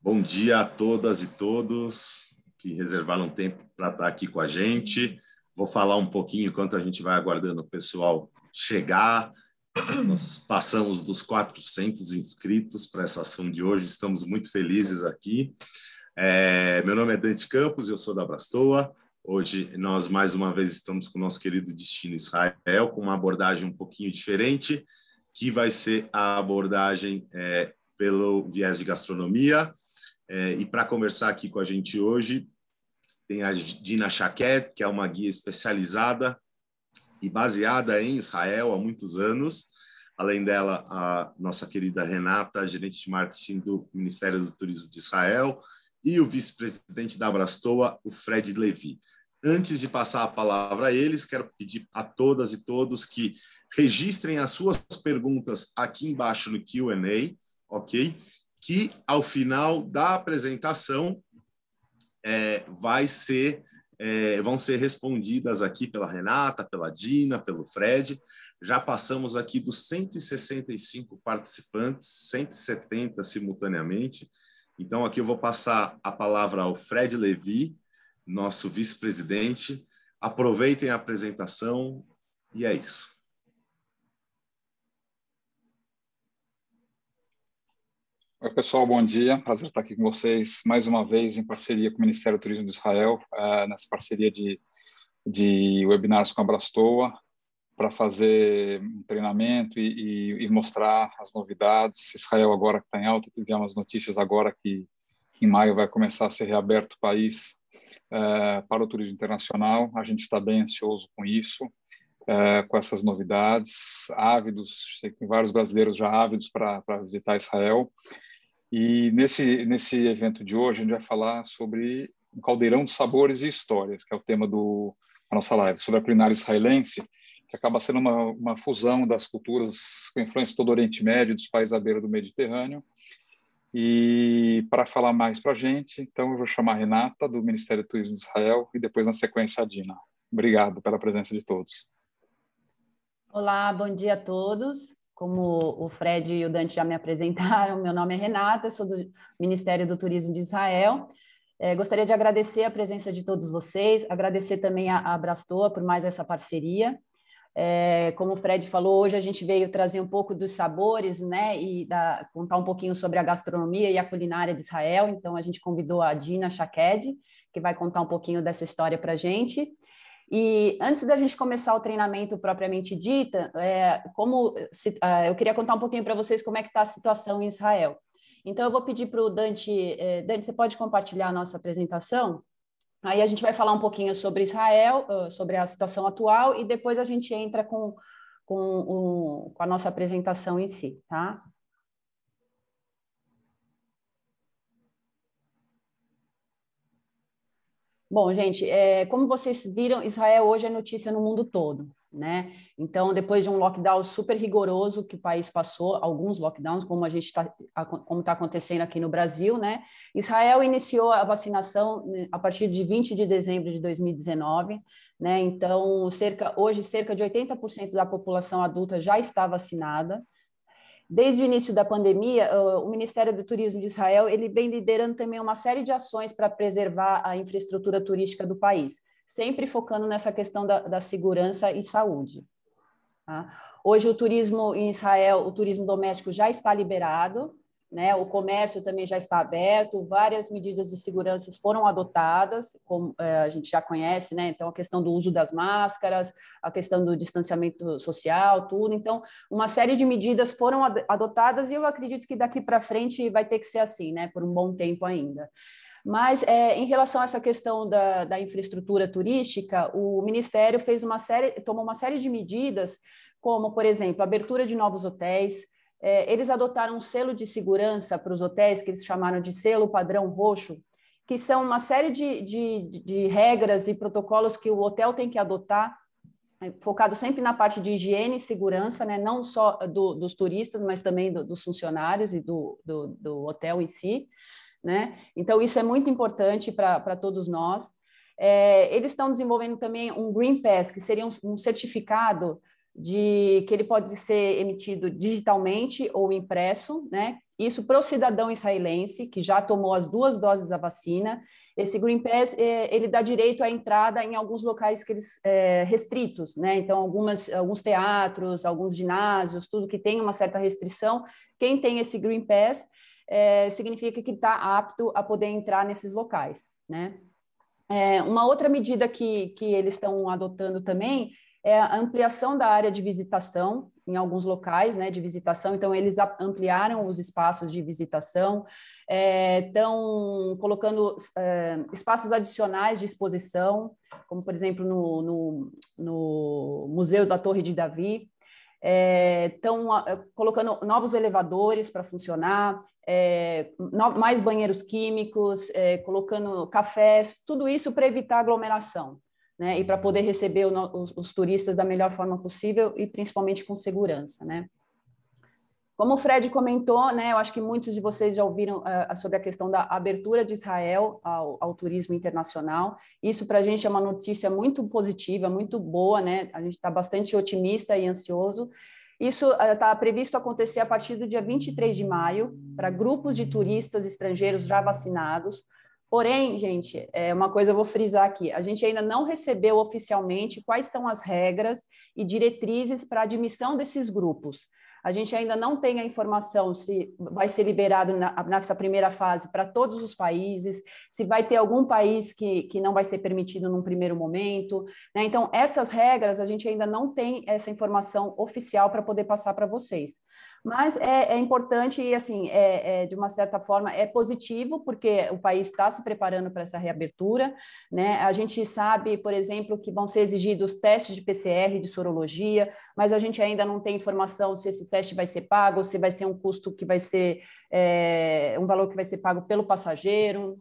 Bom dia a todas e todos que reservaram tempo para estar aqui com a gente. Vou falar um pouquinho enquanto a gente vai aguardando o pessoal chegar. Nós passamos dos 400 inscritos para essa ação de hoje, estamos muito felizes aqui. Meu nome é Dante Campos, eu sou da Abrastoa. Hoje nós mais uma vez estamos com o nosso querido Destino Israel, com uma abordagem um pouquinho diferente, que vai ser a abordagem pelo viés de gastronomia. E para conversar aqui com a gente hoje, tem a Dina Shaked, que é uma guia especializada e baseada em Israel há muitos anos. Além dela, a nossa querida Renata, gerente de marketing do Ministério do Turismo de Israel, e o vice-presidente da Abrastoa, o Fred Levi. Antes de passar a palavra a eles, quero pedir a todas e todos que registrem as suas perguntas aqui embaixo no Q&A, ok? Que ao final da apresentação vão ser respondidas aqui pela Renata, pela Dina, pelo Fred. Já passamos aqui dos 165 participantes, 170 simultaneamente. Então, aqui eu vou passar a palavra ao Fred Levi, nosso vice-presidente. Aproveitem a apresentação e é isso. Oi, pessoal, bom dia. Prazer estar aqui com vocês mais uma vez em parceria com o Ministério do Turismo de Israel, nessa parceria de webinars com a Abrastoa, para fazer um treinamento e mostrar as novidades. Israel agora que está em alta, tivemos notícias agora que em maio vai começar a ser reaberto o país para o turismo internacional. A gente está bem ansioso com isso. Com essas novidades, ávidos, sei que tem vários brasileiros já ávidos para visitar Israel. E nesse evento de hoje, a gente vai falar sobre um caldeirão de sabores e histórias, que é o tema da nossa live, sobre a culinária israelense, que acaba sendo uma fusão das culturas com influência de todo o Oriente Médio, dos países à beira do Mediterrâneo. E para falar mais para a gente, então eu vou chamar a Renata, do Ministério do Turismo de Israel, e depois, na sequência, a Dina. Obrigado pela presença de todos. Olá, bom dia a todos. Como o Fred e o Dante já me apresentaram, meu nome é Renata, eu sou do Ministério do Turismo de Israel. Gostaria de agradecer a presença de todos vocês, agradecer também a Abrastoa por mais essa parceria. Como o Fred falou, hoje a gente veio trazer um pouco dos sabores, né, e contar um pouquinho sobre a gastronomia e a culinária de Israel. Então, a gente convidou a Dina Shaked, que vai contar um pouquinho dessa história para a gente. E antes da gente começar o treinamento propriamente dita, eu queria contar um pouquinho para vocês como é que está a situação em Israel. Então, eu vou pedir para o Dante, Dante, você pode compartilhar a nossa apresentação? Aí a gente vai falar um pouquinho sobre Israel, sobre a situação atual, e depois a gente entra com a nossa apresentação em si, tá? Bom, gente, como vocês viram, Israel hoje é notícia no mundo todo, né? Então, depois de um lockdown super rigoroso que o país passou, alguns lockdowns, como está acontecendo aqui no Brasil, né? Israel iniciou a vacinação a partir de 20 de dezembro de 2019, né? Então, hoje, cerca de 80% da população adulta já está vacinada. Desde o início da pandemia, o Ministério do Turismo de Israel ele vem liderando também uma série de ações para preservar a infraestrutura turística do país, sempre focando nessa questão da segurança e saúde. Tá? Hoje, o turismo em Israel, o turismo doméstico já está liberado, né? O comércio também já está aberto, várias medidas de segurança foram adotadas, como a gente já conhece, né? Então, a questão do uso das máscaras, a questão do distanciamento social, tudo. Então, uma série de medidas foram adotadas e eu acredito que daqui para frente vai ter que ser assim, né? Por um bom tempo ainda. Mas, em relação a essa questão da infraestrutura turística, o Ministério tomou uma série de medidas, como, por exemplo, a abertura de novos hotéis. Eles adotaram um selo de segurança para os hotéis, que eles chamaram de selo padrão roxo, que são uma série de regras e protocolos que o hotel tem que adotar, focado sempre na parte de higiene e segurança, né? Não só dos turistas, mas também dos funcionários e do hotel em si, né? Então, isso é muito importante para todos nós. Eles estão desenvolvendo também um Green Pass, que seria um certificado que ele pode ser emitido digitalmente ou impresso, né? Isso para o cidadão israelense que já tomou as 2 doses da vacina. Esse Green Pass, ele dá direito à entrada em alguns locais que eles restritos, né? Então, alguns teatros, alguns ginásios, tudo que tem uma certa restrição. Quem tem esse Green Pass significa que está apto a poder entrar nesses locais, né? Uma outra medida que eles estão adotando também é a ampliação da área de visitação em alguns locais, né, de visitação. Então, eles ampliaram os espaços de visitação, estão colocando espaços adicionais de exposição, como, por exemplo, no Museu da Torre de Davi. Estão colocando novos elevadores para funcionar, mais banheiros químicos, colocando cafés, tudo isso para evitar aglomeração, né? E para poder receber os turistas da melhor forma possível e principalmente com segurança, né? Como o Fred comentou, né, eu acho que muitos de vocês já ouviram sobre a questão da abertura de Israel ao turismo internacional. Isso para a gente é uma notícia muito positiva, muito boa, né? A gente está bastante otimista e ansioso. Isso está previsto acontecer a partir do dia 23 de maio, para grupos de turistas estrangeiros já vacinados. Porém, gente, uma coisa eu vou frisar aqui, a gente ainda não recebeu oficialmente quais são as regras e diretrizes para a admissão desses grupos. A gente ainda não tem a informação se vai ser liberado nessa primeira fase para todos os países, se vai ter algum país que não vai ser permitido num primeiro momento, né? Então, essas regras, a gente ainda não tem essa informação oficial para poder passar para vocês. Mas é importante e, assim, de uma certa forma, é positivo, porque o país está se preparando para essa reabertura, né? A gente sabe, por exemplo, que vão ser exigidos testes de PCR, de sorologia, mas a gente ainda não tem informação se esse teste vai ser pago, ou se vai ser um custo que vai ser, um valor que vai ser pago pelo passageiro.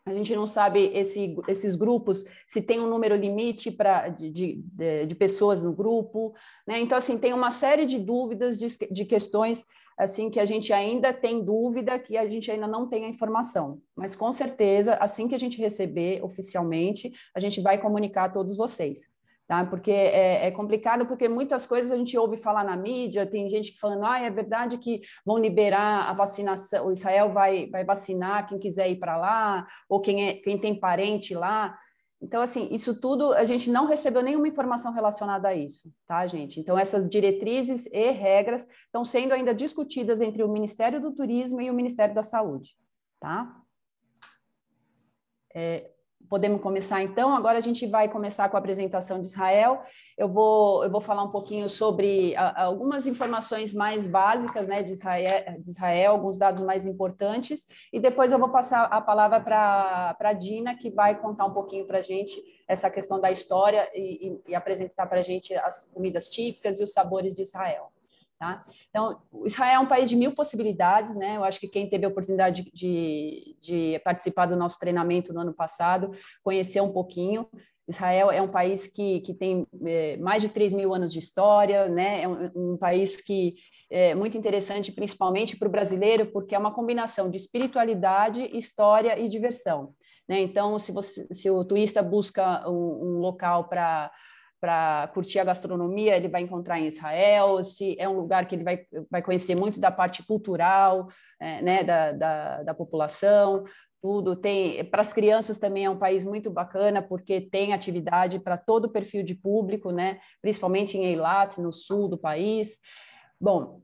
A gente não sabe esses grupos, se tem um número limite de pessoas no grupo, né? Então, assim, tem uma série de dúvidas, de questões, assim, que a gente ainda tem dúvida, que a gente ainda não tem a informação. Mas, com certeza, assim que a gente receber oficialmente, a gente vai comunicar a todos vocês. Tá? Porque é complicado, porque muitas coisas a gente ouve falar na mídia, tem gente que falando, é verdade que vão liberar a vacinação, o Israel vai vacinar quem quiser ir para lá, ou quem tem parente lá. Então, assim, isso tudo, a gente não recebeu nenhuma informação relacionada a isso, tá, gente? Então, essas diretrizes e regras estão sendo ainda discutidas entre o Ministério do Turismo e o Ministério da Saúde, tá? Podemos começar, então. Agora a gente vai começar com a apresentação de Israel. Eu vou falar um pouquinho sobre algumas informações mais básicas, né, de Israel, alguns dados mais importantes, e depois eu vou passar a palavra para a Dina, que vai contar um pouquinho para a gente essa questão da história e apresentar para a gente as comidas típicas e os sabores de Israel. Tá? Então, Israel é um país de 1000 possibilidades, né? Eu acho que quem teve a oportunidade de participar do nosso treinamento no ano passado, conheceu um pouquinho. Israel é um país que tem mais de 3.000 anos de história, né? É um país que é muito interessante, principalmente para o brasileiro, porque é uma combinação de espiritualidade, história e diversão, né? Então, se o turista busca um local para curtir a gastronomia, ele vai encontrar em Israel. Se é um lugar que ele vai conhecer muito da parte cultural, né, da população, tudo. Para as crianças também é um país muito bacana, porque tem atividade para todo o perfil de público, né, principalmente em Eilat, no sul do país. Bom,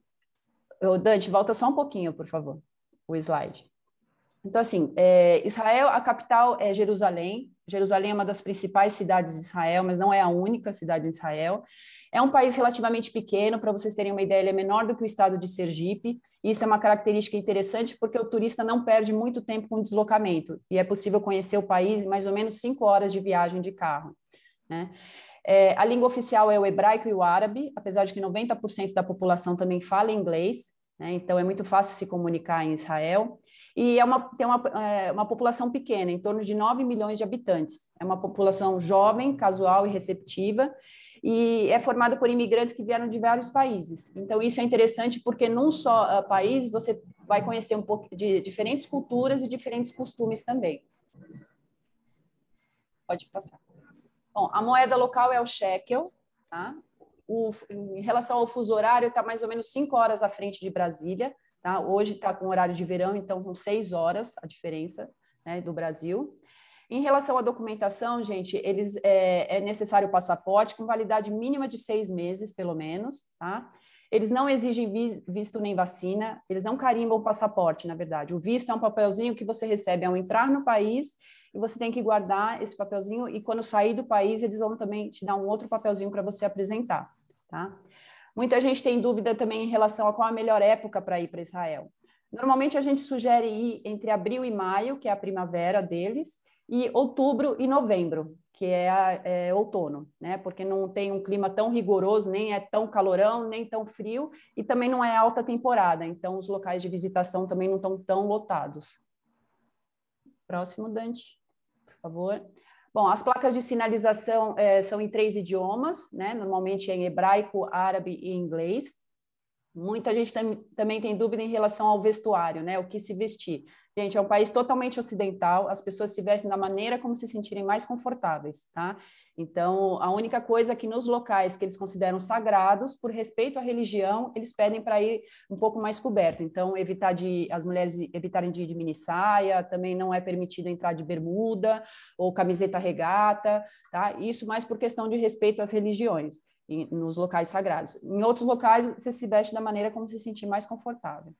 Dante, volta só um pouquinho, por favor, o slide. Então, assim, Israel, a capital é Jerusalém. Jerusalém é uma das principais cidades de Israel, mas não é a única cidade de Israel. É um país relativamente pequeno, para vocês terem uma ideia, ele é menor do que o estado de Sergipe. Isso é uma característica interessante, porque o turista não perde muito tempo com deslocamento, e é possível conhecer o país em mais ou menos 5 horas de viagem de carro, né? A língua oficial é o hebraico e o árabe, apesar de que 90% da população também fala inglês, né? Então é muito fácil se comunicar em Israel. E tem uma população pequena, em torno de 9 milhões de habitantes. É uma população jovem, casual e receptiva, e é formada por imigrantes que vieram de vários países. Então, isso é interessante porque num só país você vai conhecer um pouco de diferentes culturas e diferentes costumes também. Pode passar. Bom, a moeda local é o shekel, tá? Em relação ao fuso horário, está mais ou menos 5 horas à frente de Brasília. tá? Hoje está com horário de verão, então são 6 horas a diferença, né, do Brasil. Em relação à documentação, gente, é necessário o passaporte com validade mínima de 6 meses, pelo menos, tá? Eles não exigem visto nem vacina, eles não carimbam o passaporte, na verdade. O visto é um papelzinho que você recebe ao entrar no país e você tem que guardar esse papelzinho e quando sair do país, eles vão também te dar um outro papelzinho para você apresentar, tá? Muita gente tem dúvida também em relação a qual a melhor época para ir para Israel. Normalmente a gente sugere ir entre abril e maio, que é a primavera deles, e outubro e novembro, que é outono, né? Porque não tem um clima tão rigoroso, nem é tão calorão, nem tão frio, e também não é alta temporada, então os locais de visitação também não estão tão lotados. Próximo, Dante, por favor. Bom, as placas de sinalização são em 3 idiomas, né? Normalmente é em hebraico, árabe e inglês. Muita gente também tem dúvida em relação ao vestuário, né? O que se vestir. Gente, é um país totalmente ocidental, as pessoas se vestem da maneira como se sentirem mais confortáveis, tá? Então, a única coisa é que nos locais que eles consideram sagrados, por respeito à religião, eles pedem para ir um pouco mais coberto. Então, as mulheres evitarem de ir de minissaia, também não é permitido entrar de bermuda ou camiseta regata, tá? Isso mais por questão de respeito às religiões, nos locais sagrados. Em outros locais, você se veste da maneira como se sentir mais confortável.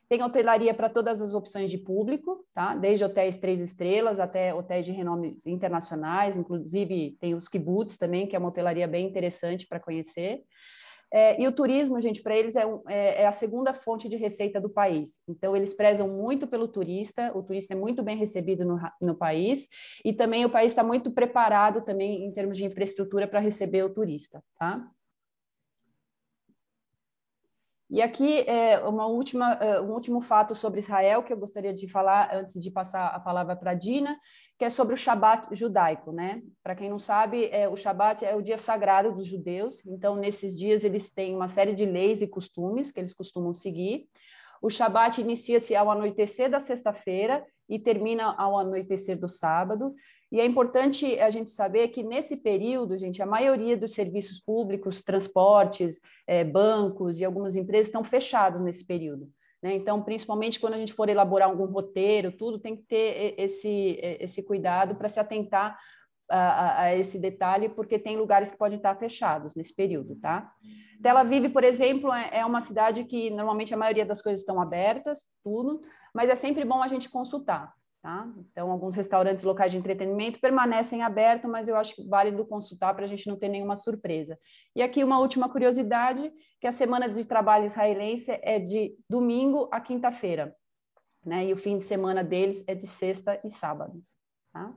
Tem hotelaria para todas as opções de público, tá? Desde hotéis 3 estrelas até hotéis de renome internacionais, inclusive tem os kibbutz também, que é uma hotelaria bem interessante para conhecer. E o turismo, gente, para eles é a segunda fonte de receita do país. Então, eles prezam muito pelo turista, o turista é muito bem recebido no país, e também o país está muito preparado também em termos de infraestrutura para receber o turista, tá? E aqui um último fato sobre Israel que eu gostaria de falar antes de passar a palavra para a Dina, que é sobre o Shabat judaico, né? Para quem não sabe, o Shabat é o dia sagrado dos judeus, então nesses dias eles têm uma série de leis e costumes que eles costumam seguir. O Shabat inicia-se ao anoitecer da sexta-feira e termina ao anoitecer do sábado. E é importante a gente saber que, nesse período, gente, a maioria dos serviços públicos, transportes, bancos e algumas empresas estão fechados nesse período, né? Então, principalmente quando a gente for elaborar algum roteiro, tudo tem que ter esse cuidado para se atentar a esse detalhe, porque tem lugares que podem estar fechados nesse período, tá? Tel Aviv, por exemplo, é uma cidade que normalmente a maioria das coisas estão abertas, tudo, mas é sempre bom a gente consultar. Tá? Então, alguns restaurantes locais de entretenimento permanecem abertos, mas eu acho que válido consultar para a gente não ter nenhuma surpresa. E aqui uma última curiosidade, que a semana de trabalho israelense é de domingo a quinta-feira, né? E o fim de semana deles é de sexta e sábado. Tá?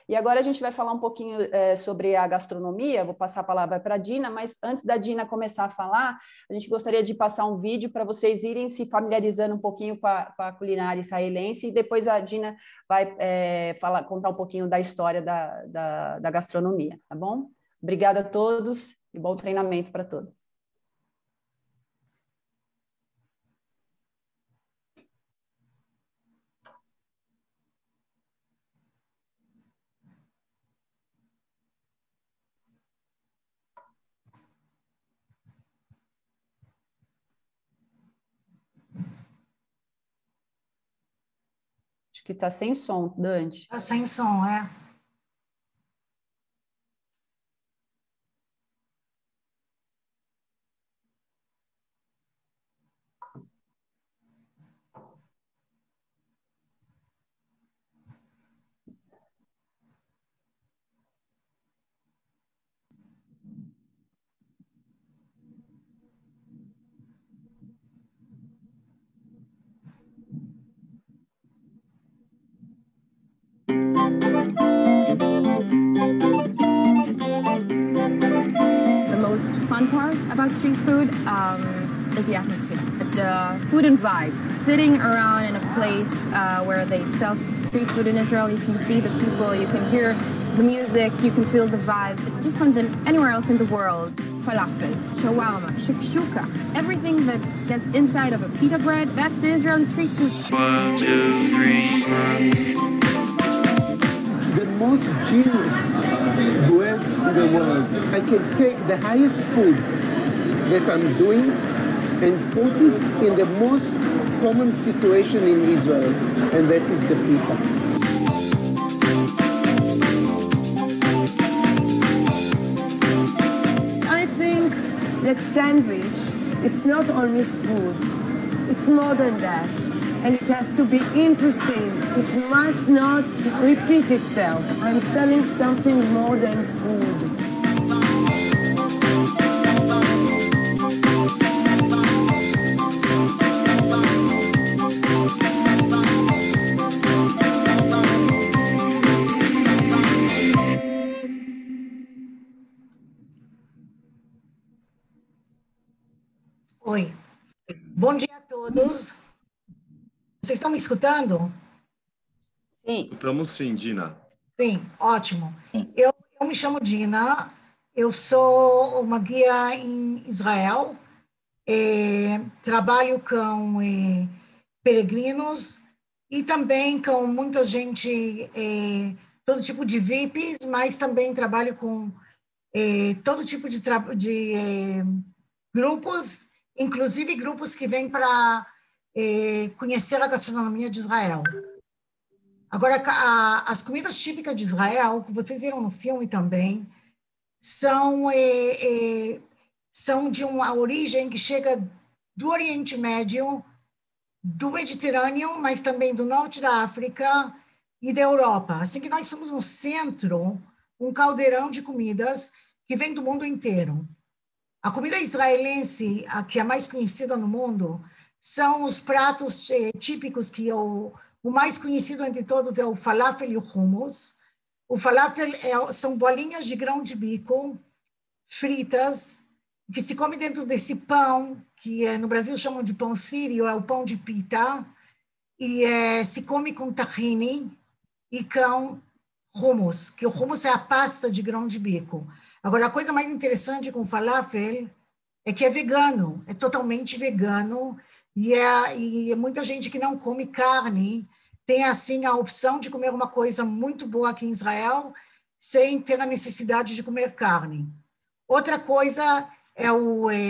E agora a gente vai falar um pouquinho sobre a gastronomia, vou passar a palavra para a Dina, mas antes da Dina começar a falar, a gente gostaria de passar um vídeo para vocês irem se familiarizando um pouquinho com a culinária israelense, e depois a Dina vai contar um pouquinho da história da gastronomia, tá bom? Obrigada a todos e bom treinamento para todos. Acho que está sem som, Dante. Está sem som, é. The most fun part about street food is the atmosphere. It's the food and vibe. Sitting around in a place where they sell street food in Israel, you can see the people, you can hear the music, you can feel the vibe. It's different than anywhere else in the world. Falafel, shawarma, shakshuka, everything that gets inside of a pita bread, that's the Israeli street food. 1, 2, 3. The most genius bread in the world. I can take the highest food that I'm doing and put it in the most common situation in Israel, and that is the people. I think that sandwich, it's not only food, it's more than that. And it has to be interesting. It must not repeat itself. I'm selling something more than food. Oi. Bom dia a todos. Vocês estão me escutando? Sim. Estamos sim, Dina. Sim, ótimo. Eu me chamo Dina, eu sou uma guia em Israel, trabalho com peregrinos e também com muita gente, todo tipo de VIPs, mas também trabalho com todo tipo de grupos, inclusive grupos que vêm para conhecer a gastronomia de Israel. Agora, as comidas típicas de Israel, que vocês viram no filme também, são de uma origem que chega do Oriente Médio, do Mediterrâneo, mas também do norte da África e da Europa. Assim que nós somos um centro, um caldeirão de comidas que vem do mundo inteiro. A comida israelense, a que é mais conhecida no mundo, são os pratos típicos que o mais conhecido entre todos é o falafel e o hummus. O falafel são bolinhas de grão de bico fritas que se come dentro desse pão, que no Brasil chamam de pão sírio, é o pão de pita, e se come com tahine e com hummus, que o hummus é a pasta de grão de bico. Agora, a coisa mais interessante com o falafel é que é vegano, é totalmente vegano, e muita gente que não come carne tem, assim, a opção de comer uma coisa muito boa aqui em Israel, sem ter a necessidade de comer carne. Outra coisa é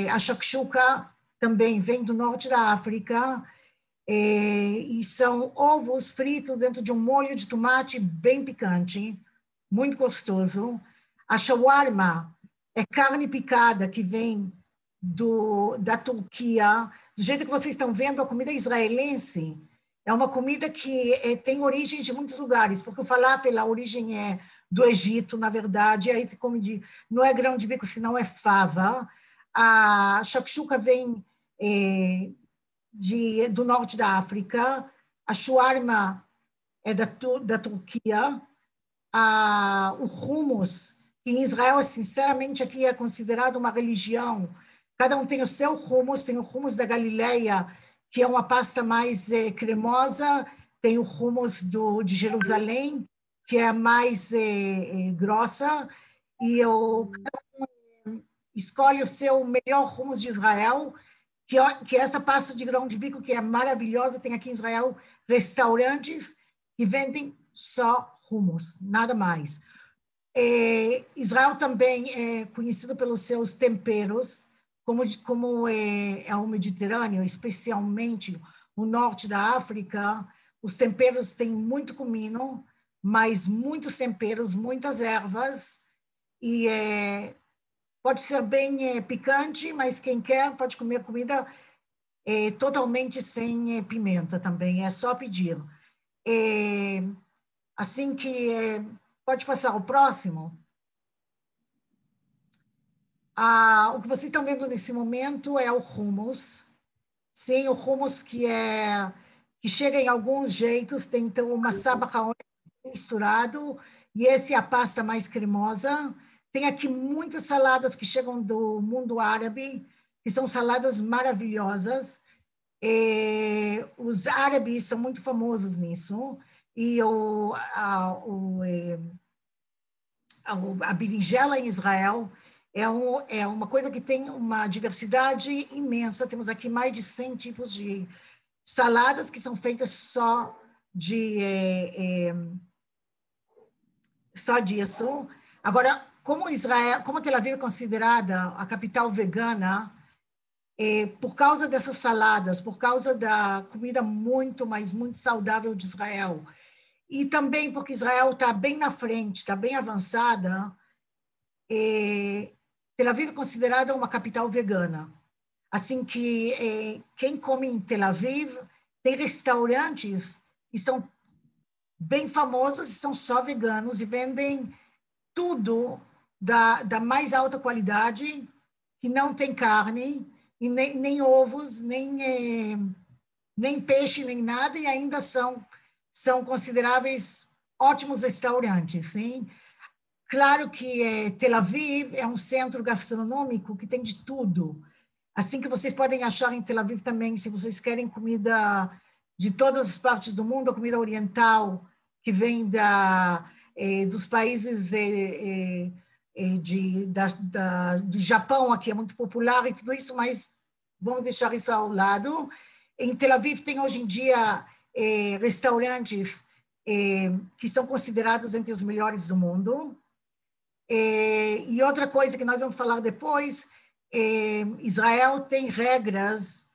a shakshuka, também vem do norte da África, e são ovos fritos dentro de um molho de tomate bem picante, muito gostoso. A shawarma é carne picada que vem da Turquia. Do jeito que vocês estão vendo, a comida israelense é uma comida que tem origem de muitos lugares, porque o falafel, a origem é do Egito, na verdade, aí se come não é grão de bico, senão é fava. A shakshuka vem do norte da África, a shawarma é da Turquia, o hummus, que em Israel, sinceramente, aqui é considerado uma religião. Cada um tem o seu hummus, tem o hummus da Galileia, que é uma pasta mais cremosa, tem o hummus de Jerusalém, que é mais grossa, e cada um escolhe o seu melhor hummus de Israel, que é essa pasta de grão de bico, que é maravilhosa. Tem aqui em Israel restaurantes que vendem só hummus, nada mais. Israel também é conhecido pelos seus temperos, como é o Mediterrâneo, especialmente o norte da África. Os temperos têm muito comino, mas muitos temperos, muitas ervas, e pode ser bem picante, mas quem quer pode comer comida totalmente sem pimenta também, é só pedir. Assim que pode passar ao próximo. O que vocês estão vendo nesse momento é o hummus. Sim, o hummus que chega em alguns jeitos, tem então uma massá misturado, e essa é a pasta mais cremosa. Tem aqui muitas saladas que chegam do mundo árabe, que são saladas maravilhosas. Os árabes são muito famosos nisso, e a berinjela em Israel é uma coisa que tem uma diversidade imensa. Temos aqui mais de 100 tipos de saladas que são feitas só disso. Agora, como Tel Aviv é considerada a capital vegana, por causa dessas saladas, por causa da comida muito, mas muito saudável de Israel, e também porque Israel está bem na frente, está bem avançada, Tel Aviv é considerada uma capital vegana. Assim que quem come em Tel Aviv tem restaurantes que são bem famosos e são só veganos e vendem tudo da mais alta qualidade, que não tem carne, e nem ovos, nem peixe, nem nada, e ainda são consideráveis ótimos restaurantes. Sim? Claro que Tel Aviv é um centro gastronômico que tem de tudo. Assim que vocês podem achar em Tel Aviv também, se vocês querem comida de todas as partes do mundo, a comida oriental, que vem dos países do Japão, aqui é muito popular e tudo isso, mas vamos deixar isso ao lado. Em Tel Aviv tem hoje em dia restaurantes que são considerados entre os melhores do mundo. E outra coisa que nós vamos falar depois, Israel tem regras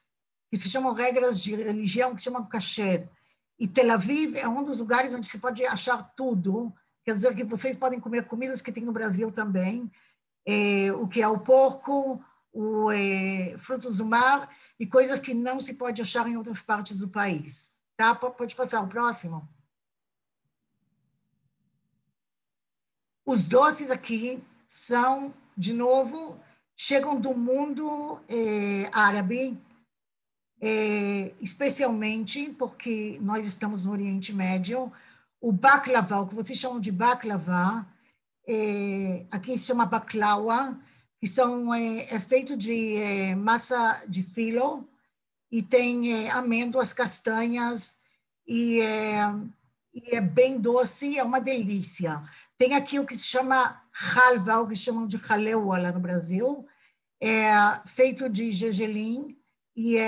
que se chamam regras de religião, que se chamam kasher. E Tel Aviv é um dos lugares onde se pode achar tudo, quer dizer que vocês podem comer comidas que tem no Brasil também, o que é o porco, frutos do mar e coisas que não se pode achar em outras partes do país. Tá? Pode passar o próximo. Os doces aqui são, de novo, chegam do mundo árabe, especialmente porque nós estamos no Oriente Médio. O baklava, o que vocês chamam de baklava, aqui se chama baklawa, que é feito de massa de filo e tem amêndoas, castanhas e é bem doce, é uma delícia. Tem aqui o que se chama halva, o que chamam de halewa lá no Brasil, feito de gergelim, e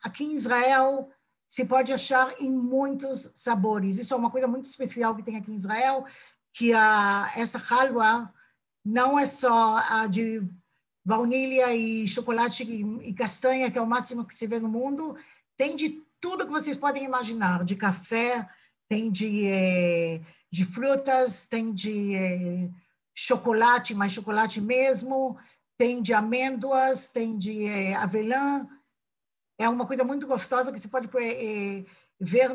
aqui em Israel se pode achar em muitos sabores. Isso é uma coisa muito especial que tem aqui em Israel, que essa halva não é só a de baunilha e chocolate e castanha, que é o máximo que se vê no mundo, tem de tudo que vocês podem imaginar, de café, tem de frutas, tem de chocolate, mas chocolate mesmo, tem de amêndoas, tem de avelã. É uma coisa muito gostosa que você pode ver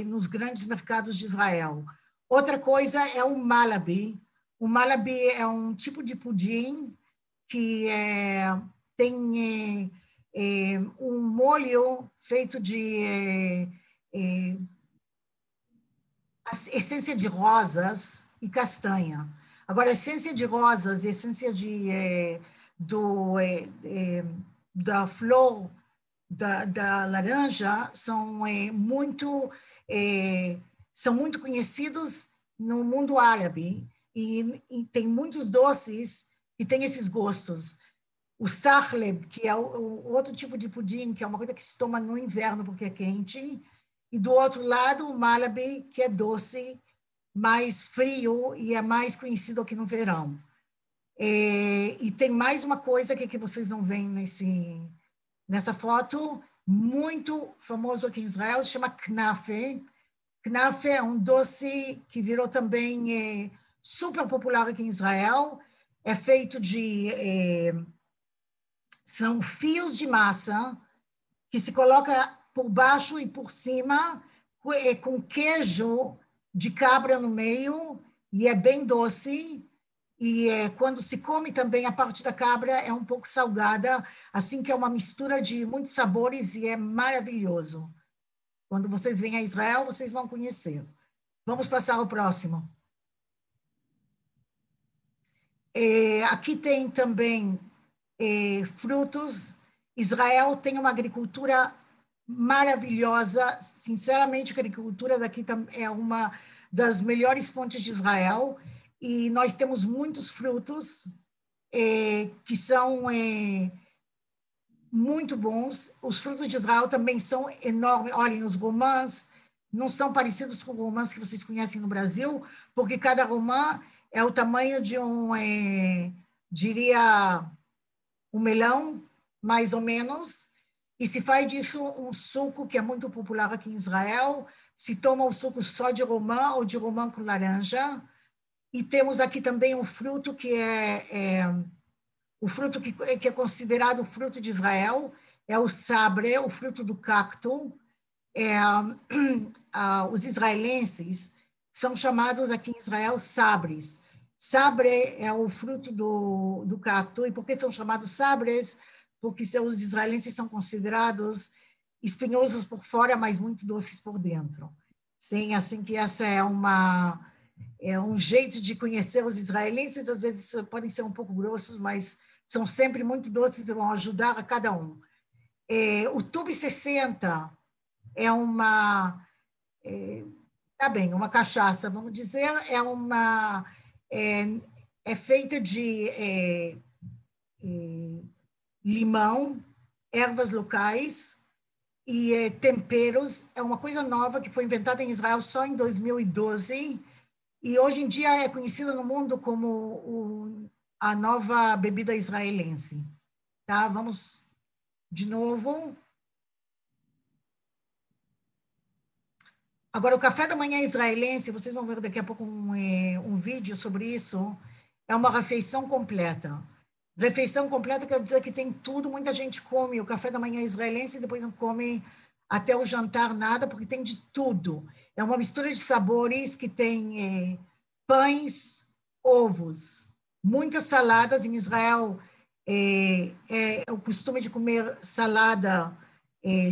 nos grandes mercados de Israel. Outra coisa é o malabi. O malabi é um tipo de pudim que tem um molho feito de essência de rosas e castanha. Agora, a essência de rosas e a essência da flor da laranja são muito conhecidos no mundo árabe e tem muitos doces que têm esses gostos. O sahleb, que é o outro tipo de pudim, que é uma coisa que se toma no inverno porque é quente, e do outro lado o malabi, que é doce, mais frio e é mais conhecido aqui no verão. E tem mais uma coisa que vocês não veem nessa foto, muito famoso aqui em Israel, se chama knafe. Knafe é um doce que virou também super popular aqui em Israel. É feito são fios de massa que se coloca por baixo e por cima, com queijo de cabra no meio, e é bem doce. E quando se come também, a parte da cabra é um pouco salgada, assim que é uma mistura de muitos sabores e é maravilhoso. Quando vocês vêm a Israel, vocês vão conhecer. Vamos passar ao próximo. Aqui tem também frutos. Israel tem uma agricultura maravilhosa. Sinceramente, a agricultura daqui é uma das melhores fontes de Israel. E nós temos muitos frutos que são muito bons. Os frutos de Israel também são enormes. Olhem, os romãs não são parecidos com romãs que vocês conhecem no Brasil, porque cada romã é o tamanho de diria, um melão, mais ou menos, e se faz disso um suco que é muito popular aqui em Israel. Se toma o suco só de romã ou de romã com laranja. E temos aqui também um fruto que o fruto que é considerado o fruto de Israel, é o sabre, o fruto do cacto. Os israelenses são chamados aqui em Israel sabres. Sabre é o fruto do cacto. E por que são chamados sabres? Porque os israelenses são considerados espinhosos por fora, mas muito doces por dentro. Sim, assim que essa é um jeito de conhecer os israelenses. Às vezes podem ser um pouco grossos, mas são sempre muito doces e vão ajudar a cada um. O Tube 60 é uma cachaça, vamos dizer, é feita de limão, ervas locais e temperos. É uma coisa nova que foi inventada em Israel só em 2012 e hoje em dia é conhecida no mundo como a nova bebida israelense. Tá? Vamos de novo. Agora, o café da manhã israelense, vocês vão ver daqui a pouco um vídeo sobre isso, é uma refeição completa. Refeição completa quer dizer que tem tudo, muita gente come o café da manhã israelense e depois não come até o jantar nada, porque tem de tudo. É uma mistura de sabores que tem pães, ovos, muitas saladas. Em Israel, é o costume de comer salada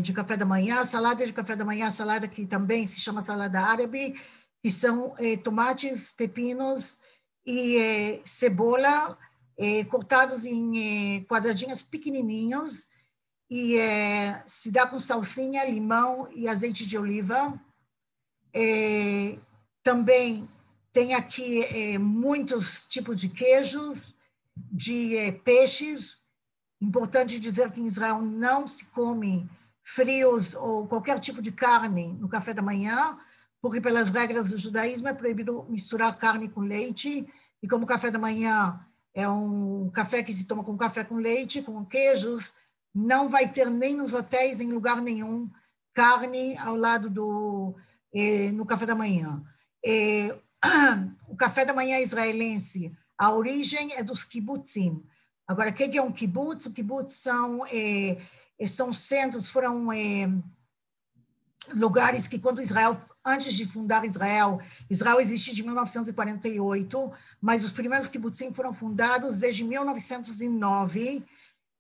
de café da manhã, salada que também se chama salada árabe, que são tomates, pepinos e cebola, cortados em quadradinhos pequenininhos, e se dá com salsinha, limão e azeite de oliva. Também tem aqui muitos tipos de queijos, de peixes. Importante dizer que em Israel não se come frios ou qualquer tipo de carne no café da manhã, porque pelas regras do judaísmo é proibido misturar carne com leite, e como o café da manhã é um café que se toma com café com leite, com queijos, não vai ter nem nos hotéis, em lugar nenhum, carne ao lado no café da manhã. O café da manhã israelense, a origem é dos kibbutzim. Agora, o que é um kibbutz? O kibbutz são centros, foram lugares que, quando antes de fundar Israel existe de 1948, mas os primeiros kibbutzim foram fundados desde 1909,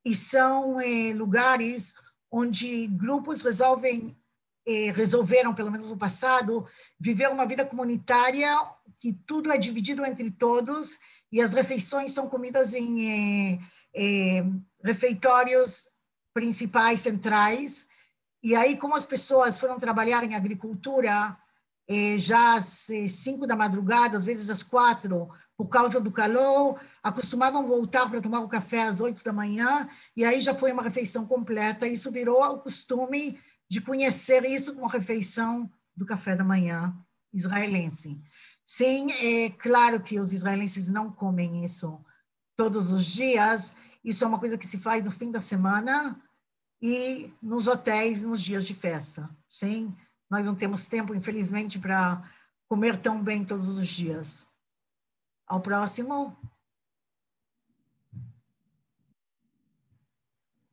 e são lugares onde grupos resolveram, pelo menos no passado, viver uma vida comunitária, que tudo é dividido entre todos, e as refeições são comidas em refeitórios principais, centrais. E aí, como as pessoas foram trabalhar em agricultura, já às 5 da madrugada, às vezes às 4, por causa do calor, acostumavam voltar para tomar o café às 8 da manhã, e aí já foi uma refeição completa. Isso virou o costume de conhecer isso como refeição do café da manhã israelense. Sim, é claro que os israelenses não comem isso todos os dias. Isso é uma coisa que se faz no fim da semana e nos hotéis, nos dias de festa. Sim, nós não temos tempo, infelizmente, para comer tão bem todos os dias. Ao próximo.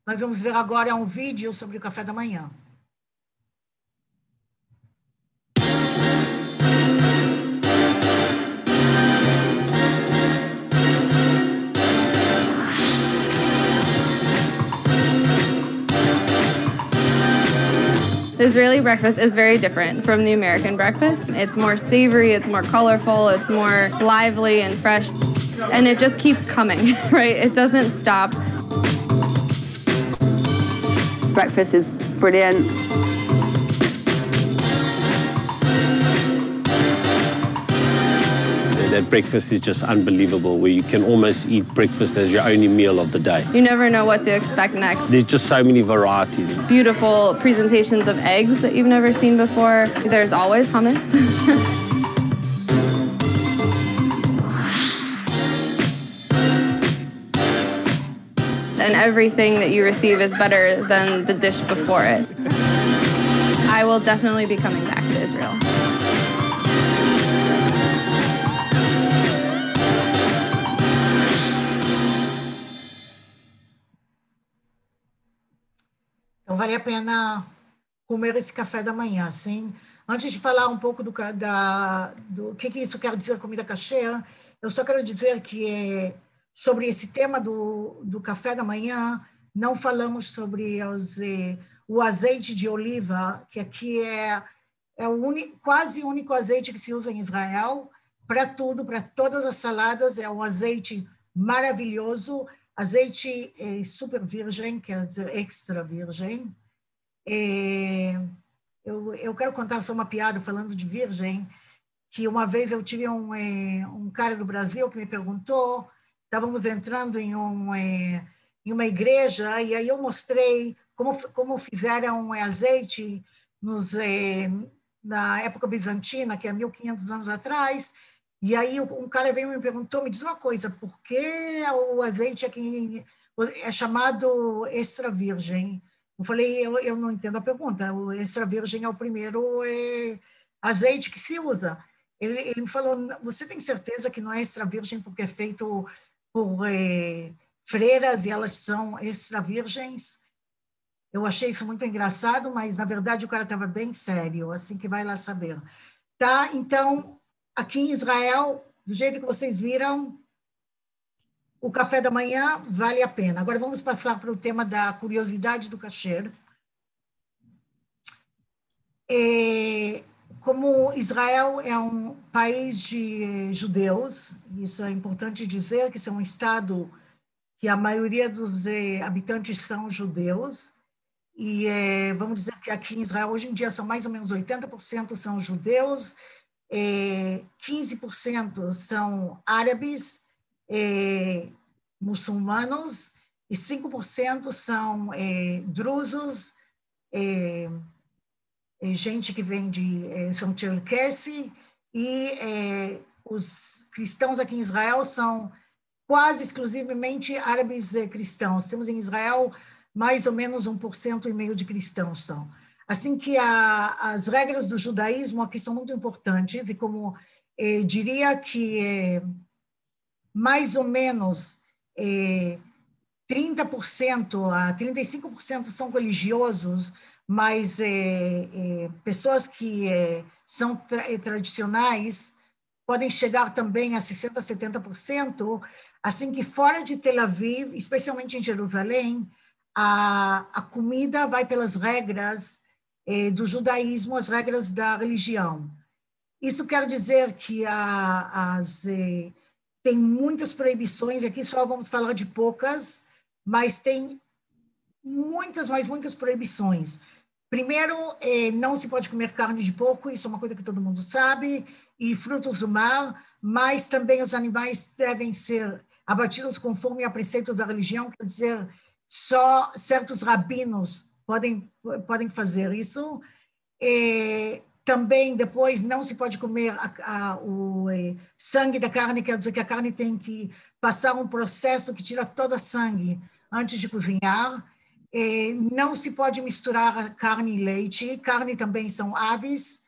Nós vamos ver agora um vídeo sobre o café da manhã. The Israeli breakfast is very different from the American breakfast. It's more savory, it's more colorful, it's more lively and fresh, and it just keeps coming, right? It doesn't stop. Breakfast is brilliant. That breakfast is just unbelievable, where you can almost eat breakfast as your only meal of the day. You never know what to expect next. There's just so many varieties. Beautiful presentations of eggs that you've never seen before. There's always hummus. and everything that you receive is better than the dish before it. I will definitely be coming back to Israel. Então, vale a pena comer esse café da manhã, sim. Antes de falar um pouco do que isso quer dizer comida kasher, eu só quero dizer que sobre esse tema do café da manhã, não falamos sobre o azeite de oliva, que aqui é quase o único azeite que se usa em Israel, para tudo, para todas as saladas, é um azeite maravilhoso, azeite super virgem, quer dizer, extra virgem. Eu quero contar só uma piada falando de virgem, que uma vez eu tive um cara do Brasil que me perguntou, estávamos entrando em uma igreja, e aí eu mostrei como fizeram azeite na época bizantina, que é 1500 anos atrás, e aí um cara veio e me perguntou, me diz uma coisa, por que o azeite aqui é chamado extra virgem? Eu falei, eu não entendo a pergunta, o extra virgem é o primeiro azeite que se usa. Ele me falou, você tem certeza que não é extra virgem porque é feito por freiras e elas são extra virgens? Eu achei isso muito engraçado, mas na verdade o cara estava bem sério, assim que vai lá saber. Tá? Então, aqui em Israel, do jeito que vocês viram, o café da manhã vale a pena. Agora vamos passar para o tema da curiosidade do kasher. Como Israel é um país de judeus, isso é importante dizer, que isso é um estado que a maioria dos habitantes são judeus, e vamos dizer que aqui em Israel, hoje em dia, são mais ou menos 80% são judeus, 15% são árabes, muçulmanos, e 5% são drusos, gente que vem são Cherkessi, e os cristãos aqui em Israel são quase exclusivamente árabes cristãos. Temos em Israel mais ou menos 1,5% de cristãos são. Assim que as regras do judaísmo aqui são muito importantes, e como diria que mais ou menos 30% a 35% são religiosos, mas pessoas que são tradicionais podem chegar também a 60%, 70%, assim que fora de Tel Aviv, especialmente em Jerusalém, a comida vai pelas regras do judaísmo, as regras da religião. Isso quer dizer que tem muitas proibições, aqui só vamos falar de poucas, mas tem muitas proibições. Primeiro, não se pode comer carne de porco, isso é uma coisa que todo mundo sabe, e frutos do mar, mas também os animais devem ser abatidos conforme a preceitos da religião, quer dizer, só certos rabinos podem fazer isso. Também, depois, não se pode comer o sangue da carne, quer dizer que a carne tem que passar um processo que tira todo o sangue antes de cozinhar. Não se pode misturar carne e leite, carne também são aves,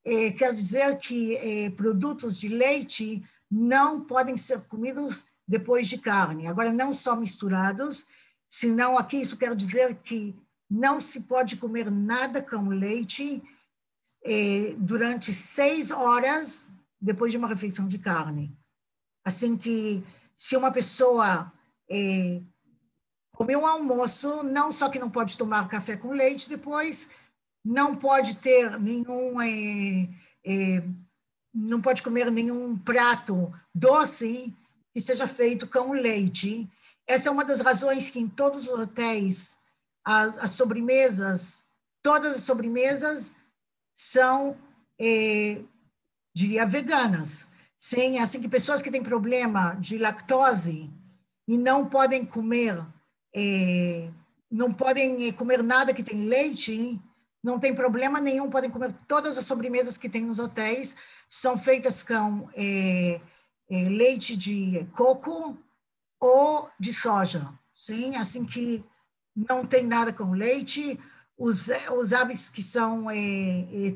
quer dizer que produtos de leite não podem ser comidos depois de carne. Agora, não só misturados, senão aqui isso quer dizer que não se pode comer nada com leite durante 6 horas depois de uma refeição de carne. Assim que, se uma pessoa comer um almoço, não só que não pode tomar café com leite depois, não pode ter não pode comer nenhum prato doce que seja feito com leite. Essa é uma das razões que em todos os hotéis as sobremesas, todas as sobremesas são, diria, veganas. Sim, assim que pessoas que têm problema de lactose e não podem comer nada que tem leite, não tem problema nenhum, podem comer todas as sobremesas que tem nos hotéis, são feitas com leite de coco ou de soja, sim, assim que não tem nada com leite. Os aves que são,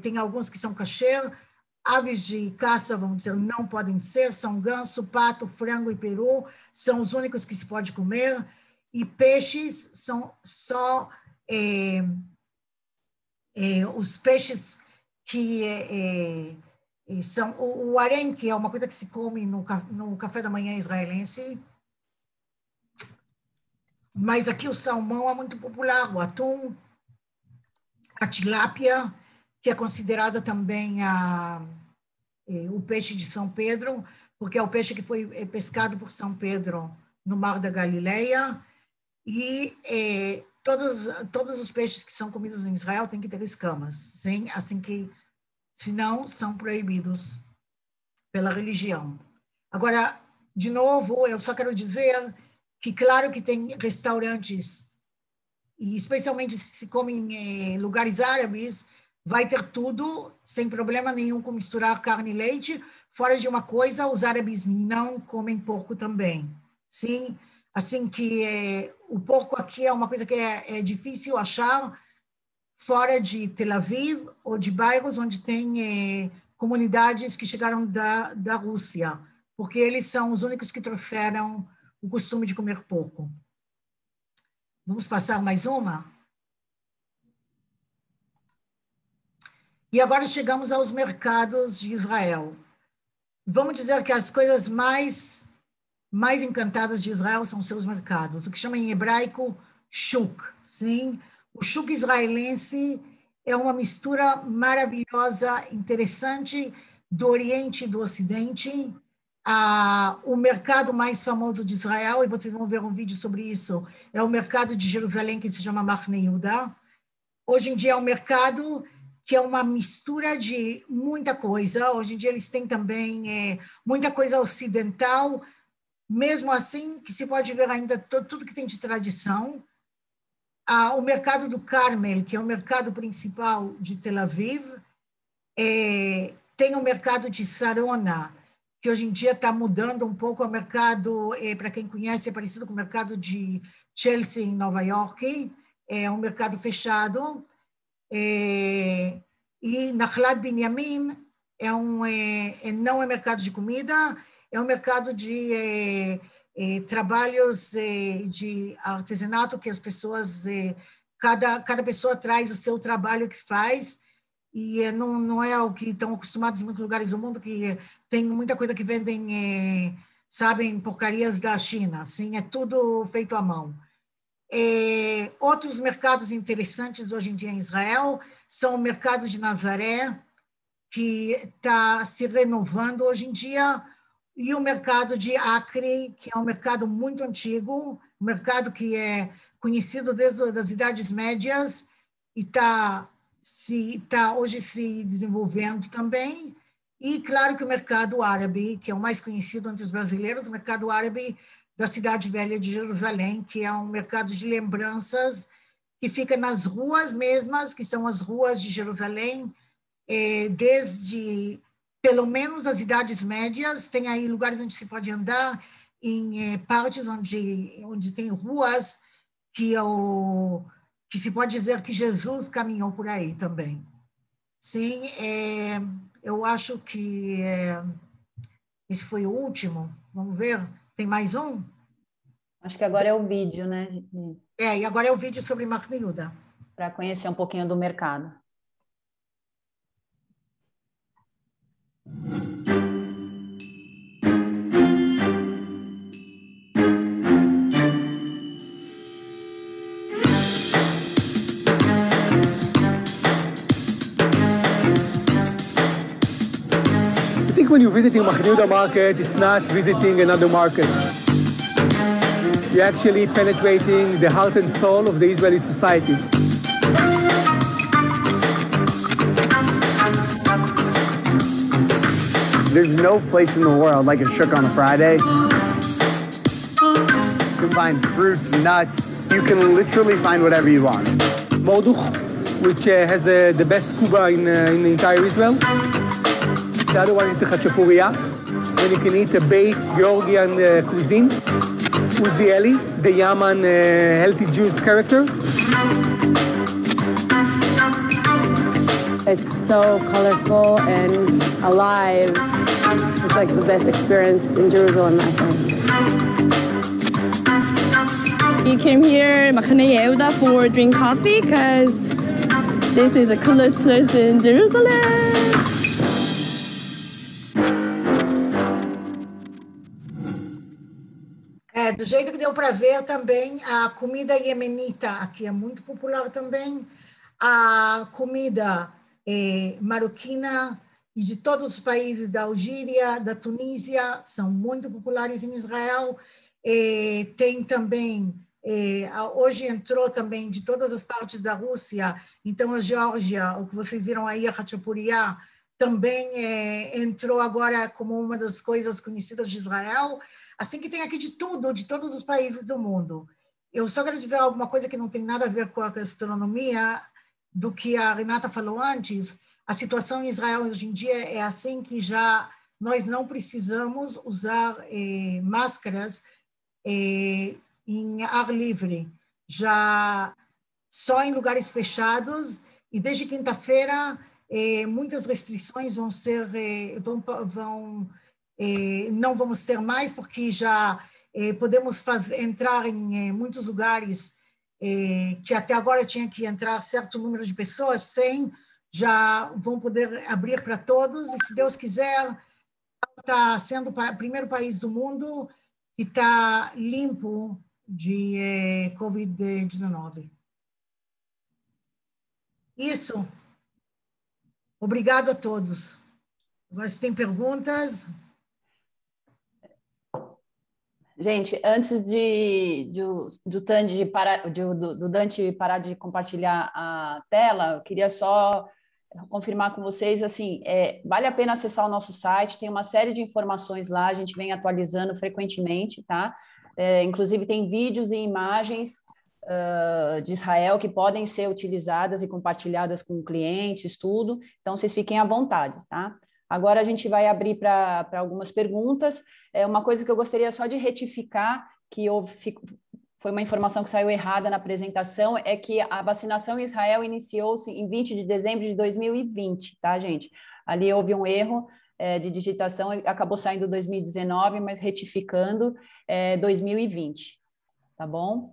tem alguns que são kasher, aves de caça, vamos dizer, não podem ser, são ganso, pato, frango e peru, são os únicos que se pode comer, e peixes são só os peixes que são o harém, que é uma coisa que se come no café da manhã israelense, mas aqui o salmão é muito popular, o atum, a tilápia, que é considerada também o peixe de São Pedro, porque é o peixe que foi pescado por São Pedro no Mar da Galileia, e todos os peixes que são comidos em Israel têm que ter escamas, sim? Assim que, senão, são proibidos pela religião. Agora, de novo, eu só quero dizer que, claro que tem restaurantes, e especialmente se se come em lugares árabes, vai ter tudo, sem problema nenhum com misturar carne e leite. Fora de uma coisa, os árabes não comem porco também, sim? Assim que o porco aqui é uma coisa que é difícil achar fora de Tel Aviv ou de bairros onde tem comunidades que chegaram da Rússia, porque eles são os únicos que trouxeram o costume de comer porco. Vamos passar mais uma? E agora chegamos aos mercados de Israel. Vamos dizer que as coisas mais encantadas de Israel são seus mercados, o que chama em hebraico shuk, sim? O shuk israelense é uma mistura maravilhosa, interessante do Oriente e do Ocidente. O mercado mais famoso de Israel, e vocês vão ver um vídeo sobre isso, é o mercado de Jerusalém, que se chama Machne Yehuda. Hoje em dia é um mercado que é uma mistura de muita coisa. Hoje em dia eles têm também muita coisa ocidental, mesmo assim que se pode ver ainda tudo que tem de tradição. O mercado do Carmel, que é o mercado principal de Tel Aviv, tem o mercado de Sarona, que hoje em dia está mudando um pouco o mercado, para quem conhece, é parecido com o mercado de Chelsea, em Nova York, é um mercado fechado. E Nachlat Binyamin não é mercado de comida, é um mercado de trabalhos de artesanato, que as pessoas, cada pessoa traz o seu trabalho que faz, e não é o que estão acostumados em muitos lugares do mundo, que tem muita coisa que vendem, sabem, porcarias da China, assim, é tudo feito à mão. Outros mercados interessantes hoje em dia em Israel são o mercado de Nazaré, que está se renovando hoje em dia, e o mercado de Acre, que é um mercado muito antigo, um mercado que é conhecido desde as Idades Médias e está hoje se desenvolvendo também. E, claro, que o mercado árabe, que é o mais conhecido entre os brasileiros, o mercado árabe da Cidade Velha de Jerusalém, que é um mercado de lembranças que fica nas ruas mesmas, que são as ruas de Jerusalém, desde pelo menos as Idades Médias. Tem aí lugares onde se pode andar, em partes onde tem ruas que se pode dizer que Jesus caminhou por aí também. Sim, eu acho que esse foi o último. Vamos ver, tem mais um? Acho que agora é o vídeo, né? E agora é o vídeo sobre Machne Yehuda. Para conhecer um pouquinho do mercado. When you're visiting Machne Yehuda market, it's not visiting another market. You're actually penetrating the heart and soul of the Israeli society. There's no place in the world like a shuk on a Friday. You can find fruits, nuts. You can literally find whatever you want. Morduch, which has the best kuba in entire Israel. The other one is the Khachapuriya, when you can eat a baked Georgian cuisine. Uzi Eli, the Yaman healthy Jewish character. It's so colorful and alive. It's like the best experience in Jerusalem, I think. We came here, Machane Yehuda, for drink coffee because this is the coolest place in Jerusalem. Do jeito que deu para ver também, a comida iemenita aqui é muito popular também. A comida marroquina e de todos os países da Algéria, da Tunísia, são muito populares em Israel. Tem também, hoje entrou também de todas as partes da Rússia, então a Geórgia, o que vocês viram aí, a Khachapuriá, também entrou agora como uma das coisas conhecidas de Israel. Assim que tem aqui de tudo, de todos os países do mundo. Eu só quero dizer alguma coisa que não tem nada a ver com a gastronomia, do que a Renata falou antes. A situação em Israel hoje em dia é assim que já nós não precisamos usar máscaras em ar livre, já só em lugares fechados, e desde quinta-feira muitas restrições vão ser, não vamos ter mais, porque já podemos entrar em muitos lugares que até agora tinha que entrar certo número de pessoas, 100, já vão poder abrir para todos, e se Deus quiser, está sendo o primeiro país do mundo que está limpo de Covid-19. Isso. Obrigado a todos. Agora, se tem perguntas... Gente, antes do Dante parar de compartilhar a tela, eu queria só confirmar com vocês, assim, vale a pena acessar o nosso site, tem uma série de informações lá, a gente vem atualizando frequentemente, tá? Inclusive tem vídeos e imagens de Israel que podem ser utilizadas e compartilhadas com clientes, tudo, então vocês fiquem à vontade, tá? Agora a gente vai abrir para algumas perguntas. Uma coisa que eu gostaria só de retificar, que foi uma informação que saiu errada na apresentação, é que a vacinação em Israel iniciou-se em 20 de dezembro de 2020, tá, gente? Ali houve um erro de digitação, acabou saindo 2019, mas retificando 2020, tá bom?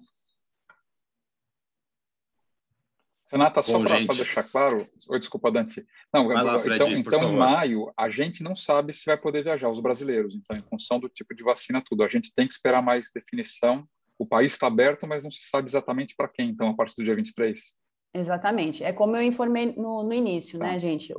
Renata, só para deixar claro... Oi, desculpa, Dante. Não, vai lá, Fred, então em maio, a gente não sabe se vai poder viajar, os brasileiros. Então, em função do tipo de vacina, tudo. A gente tem que esperar mais definição. O país está aberto, mas não se sabe exatamente para quem, então, a partir do dia 23. Exatamente. É como eu informei no início, né, gente?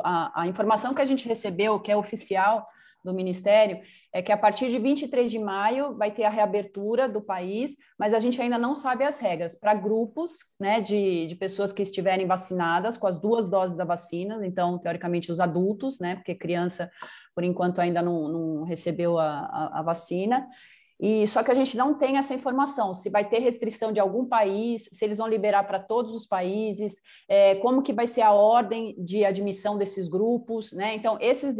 A informação que a gente recebeu, que é oficial do Ministério, é que a partir de 23 de maio vai ter a reabertura do país, mas a gente ainda não sabe as regras para grupos, né, de pessoas que estiverem vacinadas com as 2 doses da vacina, então, teoricamente, os adultos, né, porque criança, por enquanto, ainda não recebeu a vacina. E só que a gente não tem essa informação, se vai ter restrição de algum país, se eles vão liberar para todos os países, como que vai ser a ordem de admissão desses grupos, né? Então, esse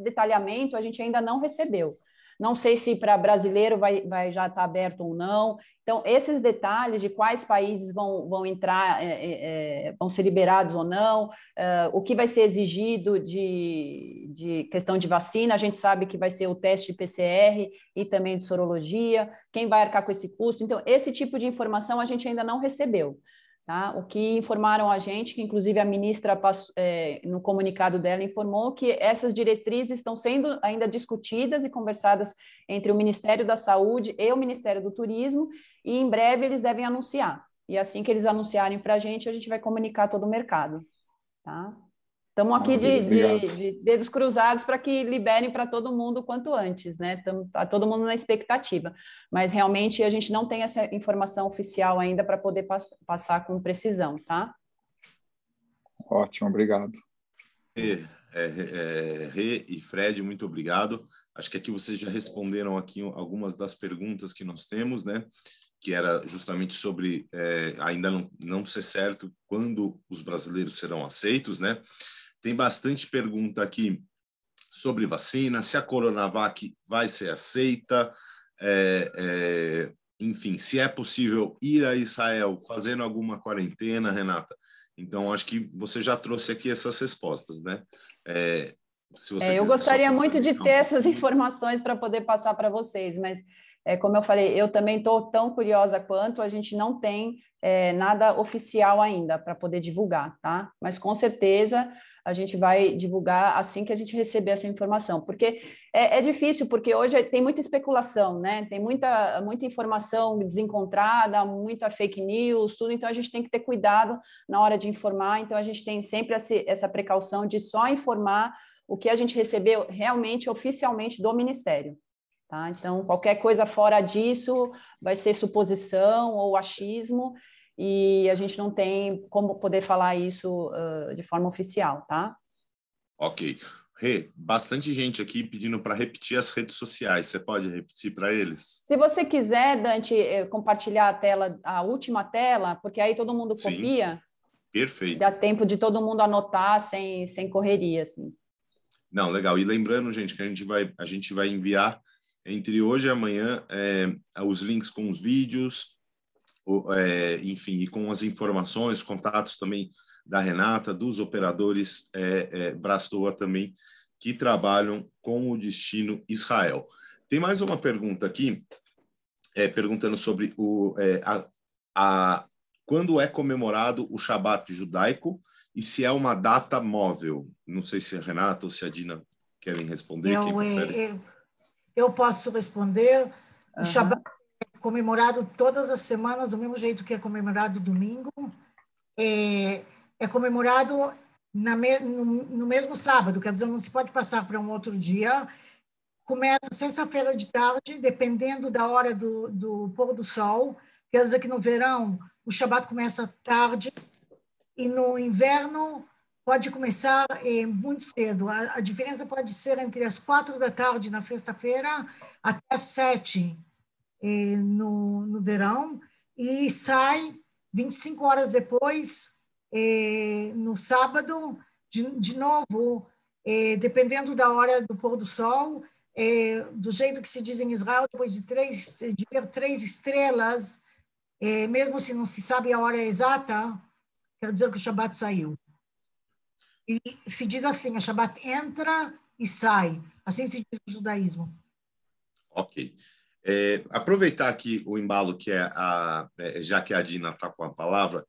detalhamento a gente ainda não recebeu. Não sei se para brasileiro vai já estar aberto ou não. Então, esses detalhes de quais países vão entrar, vão ser liberados ou não, o que vai ser exigido de questão de vacina, a gente sabe que vai ser o teste de PCR e também de sorologia, quem vai arcar com esse custo. Então, esse tipo de informação a gente ainda não recebeu. Tá? O que informaram a gente, que inclusive a ministra, no comunicado dela, informou que essas diretrizes estão sendo ainda discutidas e conversadas entre o Ministério da Saúde e o Ministério do Turismo, e em breve eles devem anunciar. E assim que eles anunciarem para a gente vai comunicar todo o mercado. Tá? Estamos aqui de dedos cruzados para que liberem para todo mundo o quanto antes, né? Está todo mundo na expectativa, mas realmente a gente não tem essa informação oficial ainda para poder passar com precisão, tá? Ótimo, obrigado. Rê e Fred, muito obrigado. Acho que aqui vocês já responderam aqui algumas das perguntas que nós temos, né? Que era justamente sobre ainda não ser certo quando os brasileiros serão aceitos, né? Tem bastante pergunta aqui sobre vacina, se a Coronavac vai ser aceita, enfim, se é possível ir a Israel fazendo alguma quarentena, Renata. Então, acho que você já trouxe aqui essas respostas, né? Se você eu gostaria muito de ter essas informações para poder passar para vocês, mas, como eu falei, eu também estou tão curiosa quanto, a gente não tem nada oficial ainda para poder divulgar, tá? Mas, com certeza, a gente vai divulgar assim que a gente receber essa informação, porque é difícil, porque hoje tem muita especulação, né? Tem muita informação desencontrada, muita fake news, tudo, então a gente tem que ter cuidado na hora de informar, então a gente tem sempre essa precaução de só informar o que a gente recebeu realmente, oficialmente do Ministério. Tá? Então, qualquer coisa fora disso vai ser suposição ou achismo, e a gente não tem como poder falar isso de forma oficial, tá? Ok. Rê, bastante gente aqui pedindo para repetir as redes sociais. Você pode repetir para eles? Se você quiser, Dante, compartilhar a tela, a última tela, porque aí todo mundo copia. Perfeito. Dá tempo de todo mundo anotar sem correria, assim. Não, legal. E lembrando, gente, que a gente vai enviar entre hoje e amanhã os links com os vídeos, enfim, e com as informações, contatos também da Renata, dos operadores Brastoa também, que trabalham com o destino Israel. Tem mais uma pergunta aqui, perguntando sobre quando é comemorado o Shabat judaico e se é uma data móvel. Não sei se a Renata ou se a Dina querem responder. Eu posso responder. O Shabat é comemorado todas as semanas, do mesmo jeito que é comemorado domingo. É comemorado no mesmo sábado, quer dizer, não se pode passar para um outro dia. Começa sexta-feira de tarde, dependendo da hora do pôr do sol. Quer dizer que no verão o Shabat começa tarde e no inverno pode começar muito cedo. A diferença pode ser entre as 4 da tarde na sexta-feira até as 7 no verão, e sai 25 horas depois, no sábado, de novo, dependendo da hora do pôr do sol, do jeito que se diz em Israel, depois de ver 3 estrelas, mesmo se não se sabe a hora exata, quer dizer que o Shabat saiu. E se diz assim, a Shabat entra e sai. Assim se diz no judaísmo. Ok. Aproveitar aqui o embalo que já que a Dina está com a palavra,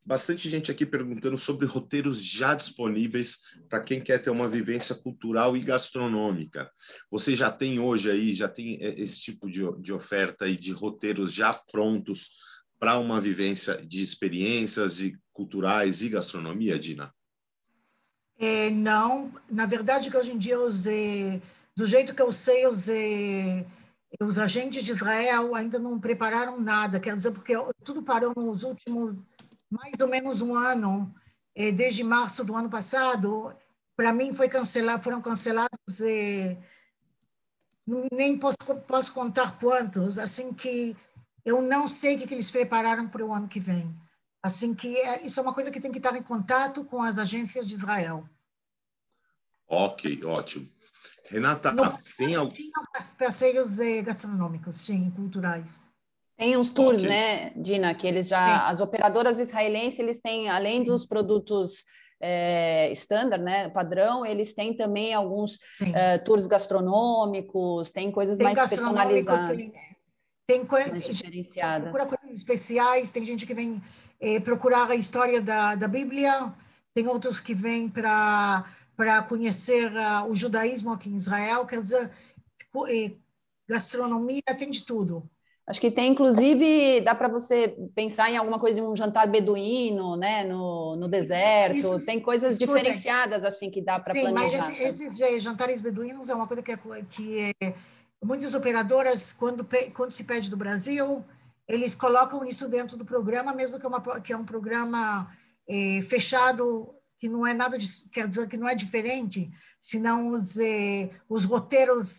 bastante gente aqui perguntando sobre roteiros já disponíveis para quem quer ter uma vivência cultural e gastronômica. Você já tem hoje aí, já tem esse tipo de oferta e de roteiros já prontos para uma vivência de experiências culturais e gastronomia, Dina? Não, na verdade que hoje em dia do jeito que eu sei, os agentes de Israel ainda não prepararam nada, quer dizer, porque tudo parou nos últimos mais ou menos um ano, desde março do ano passado. Para mim foram cancelados, nem posso contar quantos, assim que eu não sei o que eles prepararam para o ano que vem. Assim que isso é uma coisa que tem que estar em contato com as agências de Israel. Ok, ótimo. Renata, tem passeios gastronômicos, sim, culturais. Tem uns tours, né, Dina, que eles já... As operadoras israelenses, eles têm, além dos produtos standard, né, padrão, eles têm também alguns tours gastronômicos, tem coisas mais personalizadas. Tem coisas diferenciadas. Procura coisas especiais, tem gente que vem procurar a história da Bíblia, tem outros que vêm para conhecer o judaísmo aqui em Israel, quer dizer, gastronomia tem de tudo. Acho que tem, inclusive, dá para você pensar em alguma coisa, um jantar beduíno, né, no deserto, tem coisas diferenciadas, assim, que dá para planejar. Sim, mas esses jantares beduínos é uma coisa que muitas operadoras, quando se pede do Brasil, eles colocam isso dentro do programa, mesmo que é um programa fechado, que não é nada, quer dizer, que não é diferente, senão os roteiros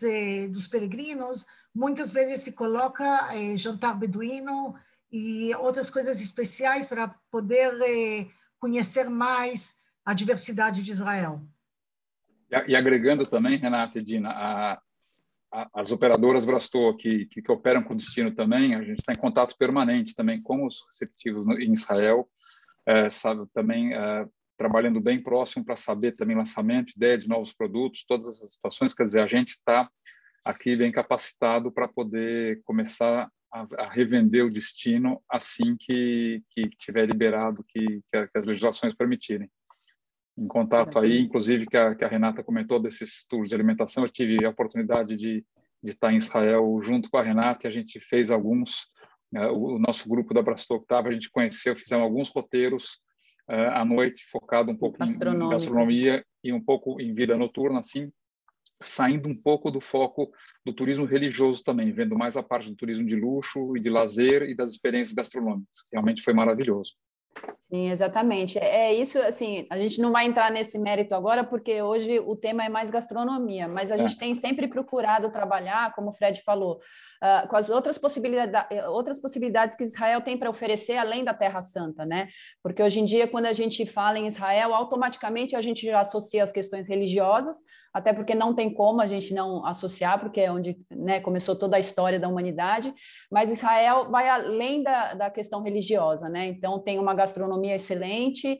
dos peregrinos, muitas vezes se coloca jantar beduíno e outras coisas especiais para poder conhecer mais a diversidade de Israel. E agregando também, Renata e Dina, as operadoras Brastor que operam com destino também, a gente está em contato permanente também com os receptivos em Israel, sabe, também trabalhando bem próximo para saber também lançamento, ideia de novos produtos, todas essas situações. Quer dizer, a gente está aqui bem capacitado para poder começar a revender o destino assim que tiver liberado, que as legislações permitirem. Em contato aí, inclusive, que a Renata comentou desses tours de alimentação, eu tive a oportunidade de estar em Israel junto com a Renata, e a gente fez alguns, o nosso grupo da Brastor Octave, a gente conheceu, fizemos alguns roteiros à noite, focado um pouco em gastronomia e um pouco em vida noturna, assim, saindo um pouco do foco do turismo religioso também, vendo mais a parte do turismo de luxo e de lazer e das experiências gastronômicas. Realmente foi maravilhoso. Sim, exatamente. É isso, assim, a gente não vai entrar nesse mérito agora, porque hoje o tema é mais gastronomia, mas a gente tem sempre procurado trabalhar, como o Fred falou, com as outras possibilidades que Israel tem para oferecer além da Terra Santa, né? Porque hoje em dia, quando a gente fala em Israel, automaticamente a gente já associa as questões religiosas, até porque não tem como a gente não associar, porque é onde, né, começou toda a história da humanidade, mas Israel vai além da questão religiosa, né? Então tem uma gastronomia excelente,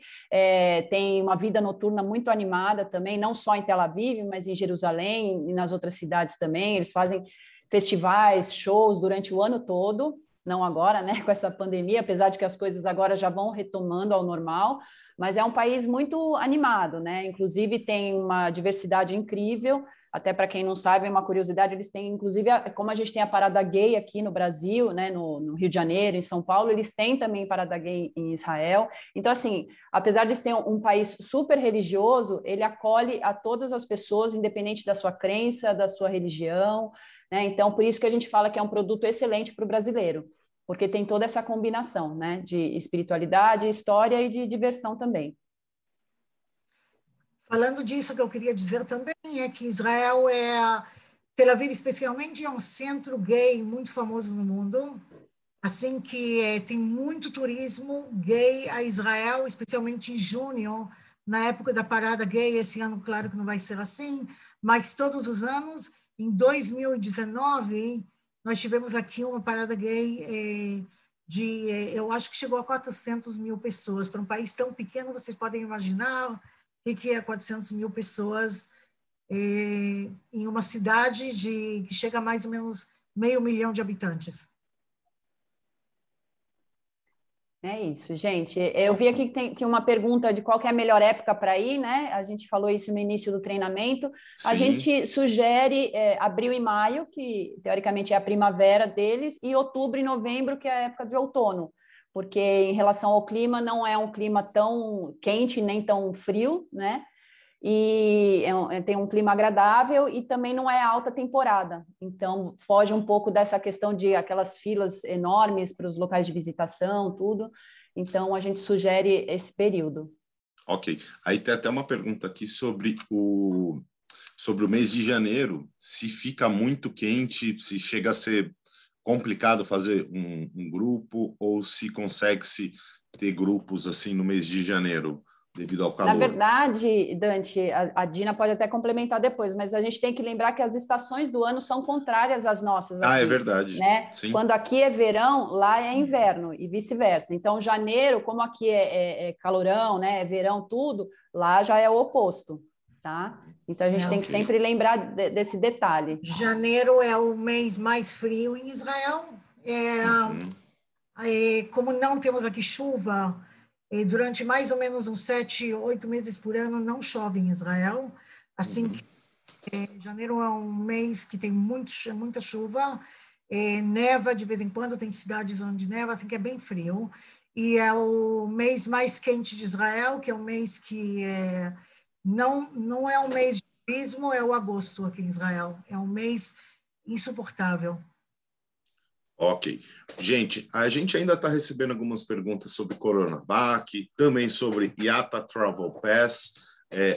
tem uma vida noturna muito animada também, não só em Tel Aviv, mas em Jerusalém e nas outras cidades também. Eles fazem festivais, shows durante o ano todo, não agora, né, com essa pandemia, apesar de que as coisas agora já vão retomando ao normal, mas é um país muito animado, né? Inclusive tem uma diversidade incrível. Até para quem não sabe, uma curiosidade, eles têm, inclusive, como a gente tem a parada gay aqui no Brasil, né, no Rio de Janeiro, em São Paulo, eles têm também parada gay em Israel. Então, assim, apesar de ser um país super religioso, ele acolhe a todas as pessoas, independente da sua crença, da sua religião, né? Então, por isso que a gente fala que é um produto excelente para o brasileiro, porque tem toda essa combinação, né, de espiritualidade, história e de diversão também. Falando disso, o que eu queria dizer também é que Israel Tel Aviv especialmente, é um centro gay muito famoso no mundo, assim que tem muito turismo gay a Israel, especialmente em junho, na época da parada gay. Esse ano, claro que não vai ser assim, mas todos os anos. Em 2019, nós tivemos aqui uma parada gay eu acho que chegou a 400 mil pessoas. Para um país tão pequeno, vocês podem imaginar o que é 400 mil pessoas em uma cidade que chega a mais ou menos 500 mil de habitantes. É isso, gente. Eu vi aqui que tem uma pergunta de qual que é a melhor época para ir, né? A gente falou isso no início do treinamento. Sim. A gente sugere abril e maio, que teoricamente é a primavera deles, e outubro e novembro, que é a época de outono, porque em relação ao clima, não é um clima tão quente nem tão frio, né? E tem um clima agradável e também não é alta temporada, então foge um pouco dessa questão de aquelas filas enormes para os locais de visitação, tudo, então a gente sugere esse período. Ok, aí tem até uma pergunta aqui sobre o mês de janeiro, se fica muito quente, se chega a ser complicado fazer um grupo, ou se consegue-se ter grupos assim no mês de janeiro, devido ao calor. Na verdade, Dante, a Dina pode até complementar depois, mas a gente tem que lembrar que as estações do ano são contrárias às nossas aqui, é verdade. Né? Sim. Quando aqui é verão, lá é inverno e vice-versa. Então, janeiro, como aqui é calorão, né? É verão tudo, lá já é o oposto, tá? Então, a gente tem que sempre lembrar desse detalhe. Janeiro é o mês mais frio em Israel. Como não temos aqui chuva, durante mais ou menos uns 7, 8 meses por ano não chove em Israel. Assim, janeiro é um mês que tem muita chuva, neva de vez em quando, tem cidades onde neva, assim que é bem frio. E é o mês mais quente de Israel, que é um mês que não é um mês de turismo, é o agosto aqui em Israel. É um mês insuportável. Ok. Gente, a gente ainda está recebendo algumas perguntas sobre Coronavac, também sobre IATA Travel Pass.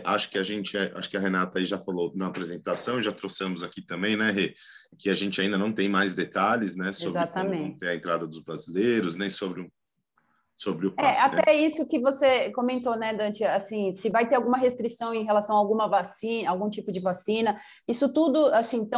Acho que a Renata aí já falou na apresentação, já trouxemos aqui também, né, Rê? Que a gente ainda não tem mais detalhes, né, sobre como vão ter a entrada dos brasileiros, nem sobre sobre o passe. Até isso que você comentou, né, Dante? Assim, se vai ter alguma restrição em relação a alguma vacina, algum tipo de vacina, isso tudo, assim,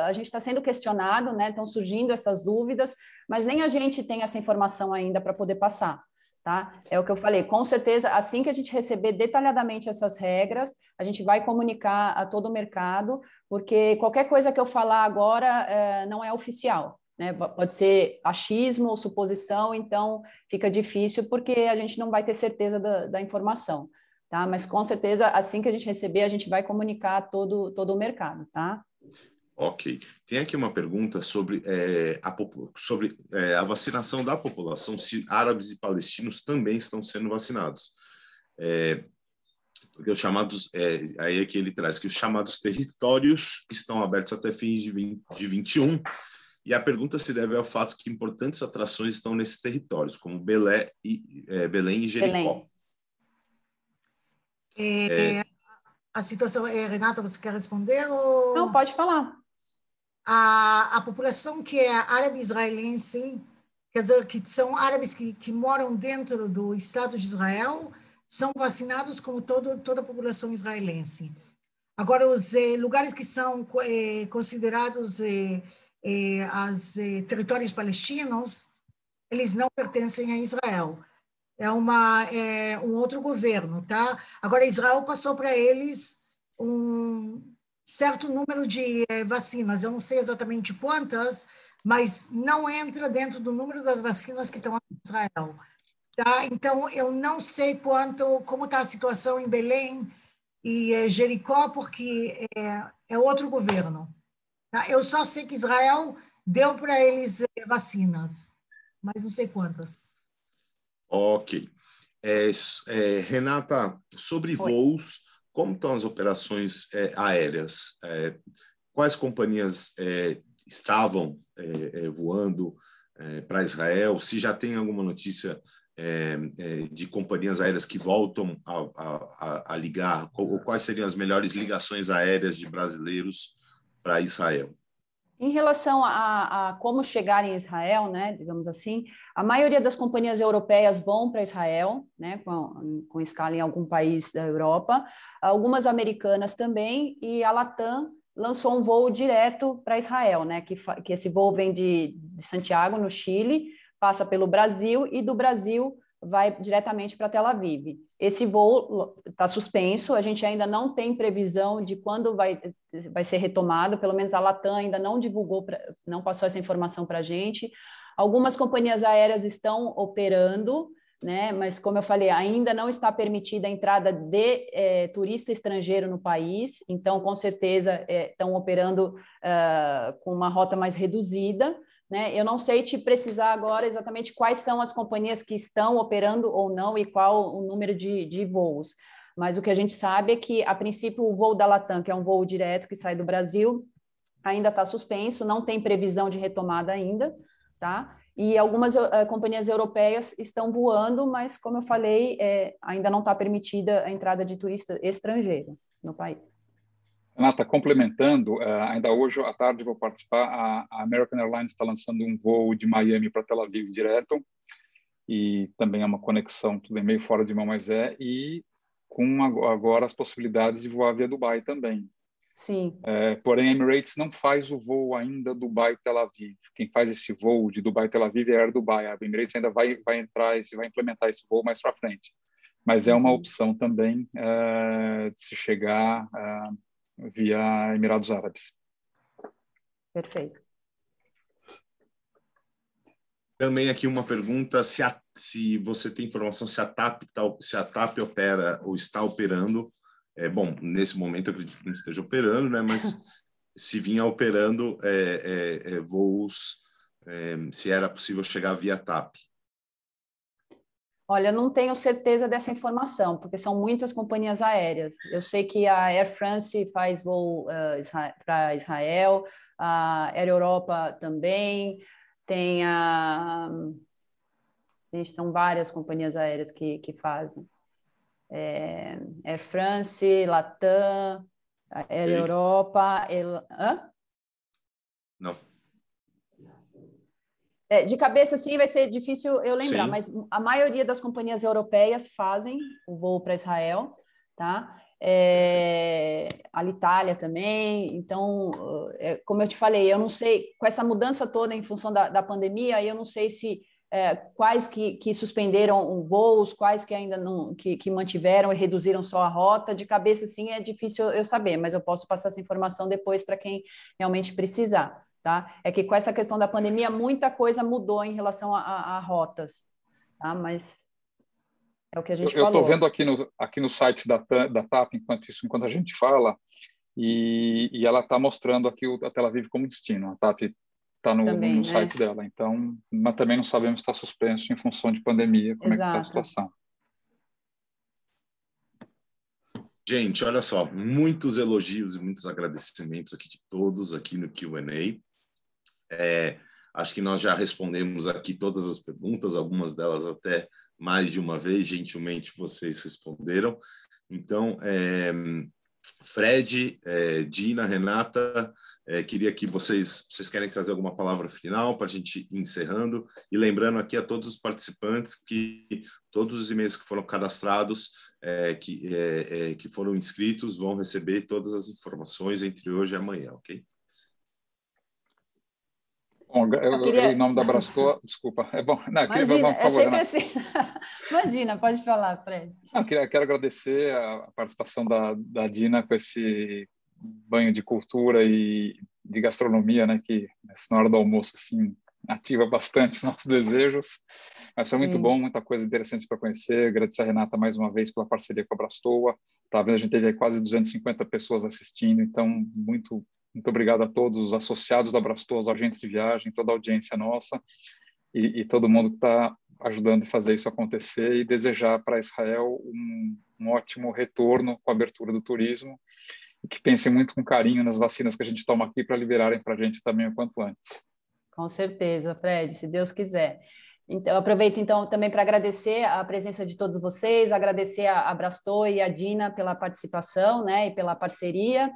a gente está sendo questionado, né? Estão surgindo essas dúvidas, mas nem a gente tem essa informação ainda para poder passar. Tá? É o que eu falei, com certeza, assim que a gente receber detalhadamente essas regras, a gente vai comunicar a todo o mercado, porque qualquer coisa que eu falar agora não é oficial, né? Pode ser achismo ou suposição, então fica difícil porque a gente não vai ter certeza da informação, tá? Mas com certeza, assim que a gente receber, a gente vai comunicar a todo o mercado, tá? Ok. Tem aqui uma pergunta sobre, a vacinação da população, se árabes e palestinos também estão sendo vacinados. Porque os chamados, aí é que ele traz que os chamados territórios estão abertos até fins de 21, e a pergunta se deve ao fato que importantes atrações estão nesses territórios, como Belém e Jericó. A situação, Renata, você quer responder? Ou... Não, pode falar. A população que é árabe-israelense, quer dizer, que são árabes que moram dentro do Estado de Israel, são vacinados como toda a população israelense. Agora, os lugares que são considerados territórios palestinos, eles não pertencem a Israel. É um outro governo, tá? Agora, Israel passou para eles um certo número de vacinas, eu não sei exatamente quantas, mas não entra dentro do número das vacinas que estão em Israel. Tá? Então, eu não sei como está a situação em Belém e Jericó, porque é outro governo. Tá? Eu só sei que Israel deu para eles vacinas, mas não sei quantas. Ok. Renata, sobre voos, como estão as operações aéreas? Quais companhias estavam voando para Israel? Se já tem alguma notícia de companhias aéreas que voltam a ligar? Ou quais seriam as melhores ligações aéreas de brasileiros para Israel? Em relação a como chegar em Israel, né, digamos assim, a maioria das companhias europeias vão para Israel, né, com escala em algum país da Europa, algumas americanas também, e a Latam lançou um voo direto para Israel, né, que esse voo vem de Santiago, no Chile, passa pelo Brasil, e do Brasil vai diretamente para Tel Aviv. Esse voo está suspenso, a gente ainda não tem previsão de quando vai ser retomado, pelo menos a Latam ainda não divulgou, não passou essa informação para a gente. Algumas companhias aéreas estão operando, né, mas, como eu falei, ainda não está permitida a entrada de turista estrangeiro no país, então, com certeza, estão operando com uma rota mais reduzida, né? Eu não sei te precisar agora exatamente quais são as companhias que estão operando ou não e qual o número de voos, mas o que a gente sabe é que, a princípio, o voo da Latam, que é um voo direto que sai do Brasil, ainda está suspenso, não tem previsão de retomada ainda, tá? E algumas companhias europeias estão voando, mas, como eu falei, ainda não está permitida a entrada de turista estrangeiro no país. Renata, complementando, ainda hoje à tarde vou participar, a American Airlines está lançando um voo de Miami para Tel Aviv direto, e também é uma conexão, tudo bem, meio fora de mão, mas e com agora as possibilidades de voar via Dubai também. Sim. Porém, a Emirates não faz o voo ainda Dubai-Tel Aviv. Quem faz esse voo de Dubai-Tel Aviv é a Air Dubai. A Emirates ainda vai implementar esse voo mais para frente. Mas é uma opção também de se chegar via Emirados Árabes. Perfeito. Também aqui uma pergunta, se você tem informação se a TAP opera ou está operando. Bom, nesse momento eu acredito que não esteja operando, né? Mas se vinha operando voos, se era possível chegar via TAP. Olha, não tenho certeza dessa informação, porque são muitas companhias aéreas. Eu sei que a Air France faz voo para Israel, a Air Europa também, são várias companhias aéreas que fazem. Air France, Latam, Air Europa... Hã? Não. De cabeça, sim, vai ser difícil eu lembrar, Sim. mas a maioria das companhias europeias fazem o voo para Israel, tá? A Itália também. Então, como eu te falei, eu não sei, com essa mudança toda em função da pandemia, eu não sei se quais que suspenderam voos, quais que ainda não, que mantiveram e reduziram só a rota. De cabeça, sim, é difícil eu saber, mas eu posso passar essa informação depois para quem realmente precisar. Tá? É que com essa questão da pandemia, muita coisa mudou em relação a rotas, tá? Mas é o que a gente falou. Eu estou vendo aqui no site da TAP, enquanto a gente fala, e ela está mostrando aqui a Tel Aviv como destino. A TAP está no site dela, então, mas também não sabemos se está suspenso em função de pandemia, como Exato. é que está a situação. Gente, olha só, muitos elogios e muitos agradecimentos aqui de todos aqui no Q&A. Acho que nós já respondemos aqui todas as perguntas, algumas delas até mais de uma vez, gentilmente vocês responderam. Então, Fred, Dina, Renata, queria que vocês querem trazer alguma palavra final para a gente ir encerrando, e lembrando aqui a todos os participantes que todos os e-mails que foram cadastrados, que foram inscritos, vão receber todas as informações entre hoje e amanhã, ok? Bom, em nome da Brastoa, desculpa. Vamos, por favor, sempre assim. Imagina, pode falar, Fred. Quero agradecer a participação da Dina com esse banho de cultura e de gastronomia, né, que na hora do almoço assim, ativa bastante os nossos desejos. Mas foi muito bom, muita coisa interessante para conhecer. Agradecer a Renata mais uma vez pela parceria com a Brastoa. Tá vendo? A gente teve quase 250 pessoas assistindo, então muito obrigado a todos os associados da Brastoa, os agentes de viagem, toda a audiência nossa e todo mundo que está ajudando a fazer isso acontecer, e desejar para Israel um ótimo retorno com a abertura do turismo, e que pensem muito com carinho nas vacinas que a gente toma aqui para liberarem para a gente também o quanto antes. Com certeza, Fred, se Deus quiser. Então, aproveito então também para agradecer a presença de todos vocês, agradecer a Brastoa e a Dina pela participação, né, e pela parceria.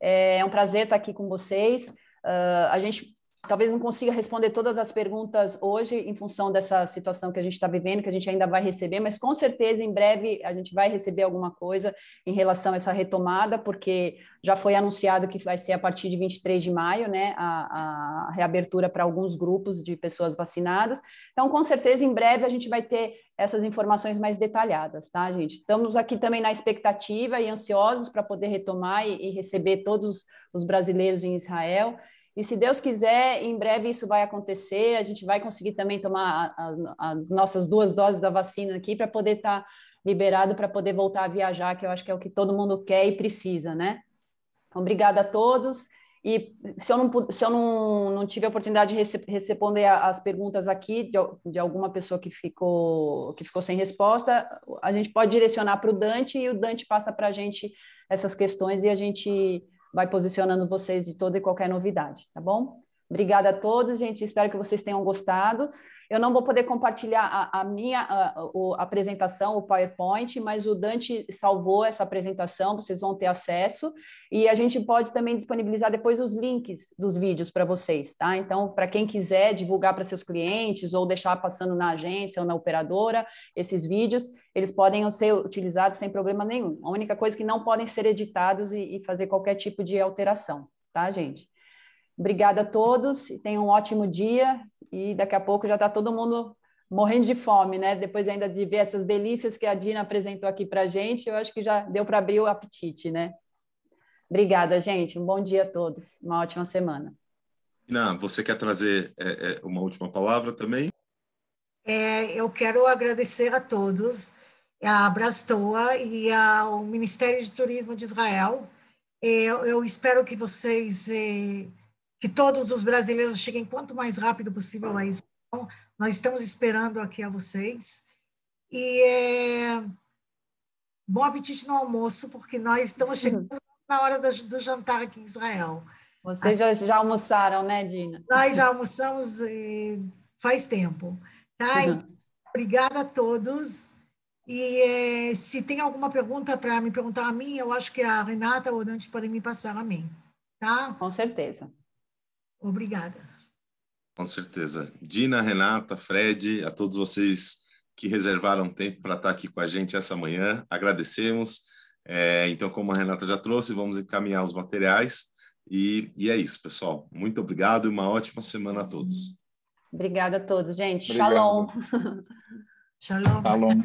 É um prazer estar aqui com vocês. A gente talvez não consiga responder todas as perguntas hoje, em função dessa situação que a gente está vivendo, que a gente ainda vai receber, mas com certeza em breve a gente vai receber alguma coisa em relação a essa retomada, porque já foi anunciado que vai ser a partir de 23 de maio, né, a reabertura para alguns grupos de pessoas vacinadas. Então, com certeza, em breve a gente vai ter essas informações mais detalhadas, tá, gente? Estamos aqui também na expectativa e ansiosos para poder retomar e receber todos os brasileiros em Israel. E se Deus quiser, em breve isso vai acontecer, a gente vai conseguir também tomar as nossas 2 doses da vacina aqui para poder estar liberado, para poder voltar a viajar, que eu acho que é o que todo mundo quer e precisa, né? Obrigada a todos. E se eu não tive a oportunidade de responder as perguntas aqui de alguma pessoa que ficou sem resposta, a gente pode direcionar para o Dante, e o Dante passa para a gente essas questões, e a gente vai posicionando vocês de toda e qualquer novidade, tá bom? Obrigada a todos, gente. Espero que vocês tenham gostado. Eu não vou poder compartilhar a minha apresentação, o PowerPoint, mas o Dante salvou essa apresentação, vocês vão ter acesso, e a gente pode também disponibilizar depois os links dos vídeos para vocês, tá? Então, para quem quiser divulgar para seus clientes ou deixar passando na agência ou na operadora, esses vídeos, eles podem ser utilizados sem problema nenhum. A única coisa é que não podem ser editados e fazer qualquer tipo de alteração, tá, gente? Obrigada a todos, e tenham um ótimo dia, e daqui a pouco já está todo mundo morrendo de fome, né? Depois ainda de ver essas delícias que a Dina apresentou aqui para a gente, eu acho que já deu para abrir o apetite, né? Obrigada, gente. Um bom dia a todos. Uma ótima semana. Dina, você quer trazer uma última palavra também? Eu quero agradecer a todos, a Brastoa e ao Ministério de Turismo de Israel. Eu espero que vocês... que todos os brasileiros cheguem quanto mais rápido possível a Israel. Nós estamos esperando aqui a vocês. E bom apetite no almoço, porque nós estamos chegando na hora do jantar aqui em Israel. Vocês já almoçaram, né, Dina? Nós já almoçamos faz tempo. Tá? Então, obrigada a todos. E se tem alguma pergunta para me perguntar a mim, eu acho que a Renata ou o Dante podem me passar a mim. Tá? Com certeza. Obrigada. Com certeza. Dina, Renata, Fred, a todos vocês que reservaram tempo para estar aqui com a gente essa manhã, agradecemos. Então, como a Renata já trouxe, vamos encaminhar os materiais. E é isso, pessoal. Muito obrigado e uma ótima semana a todos. Obrigada a todos, gente. Obrigado. Shalom. Shalom. Shalom.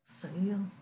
Saiu.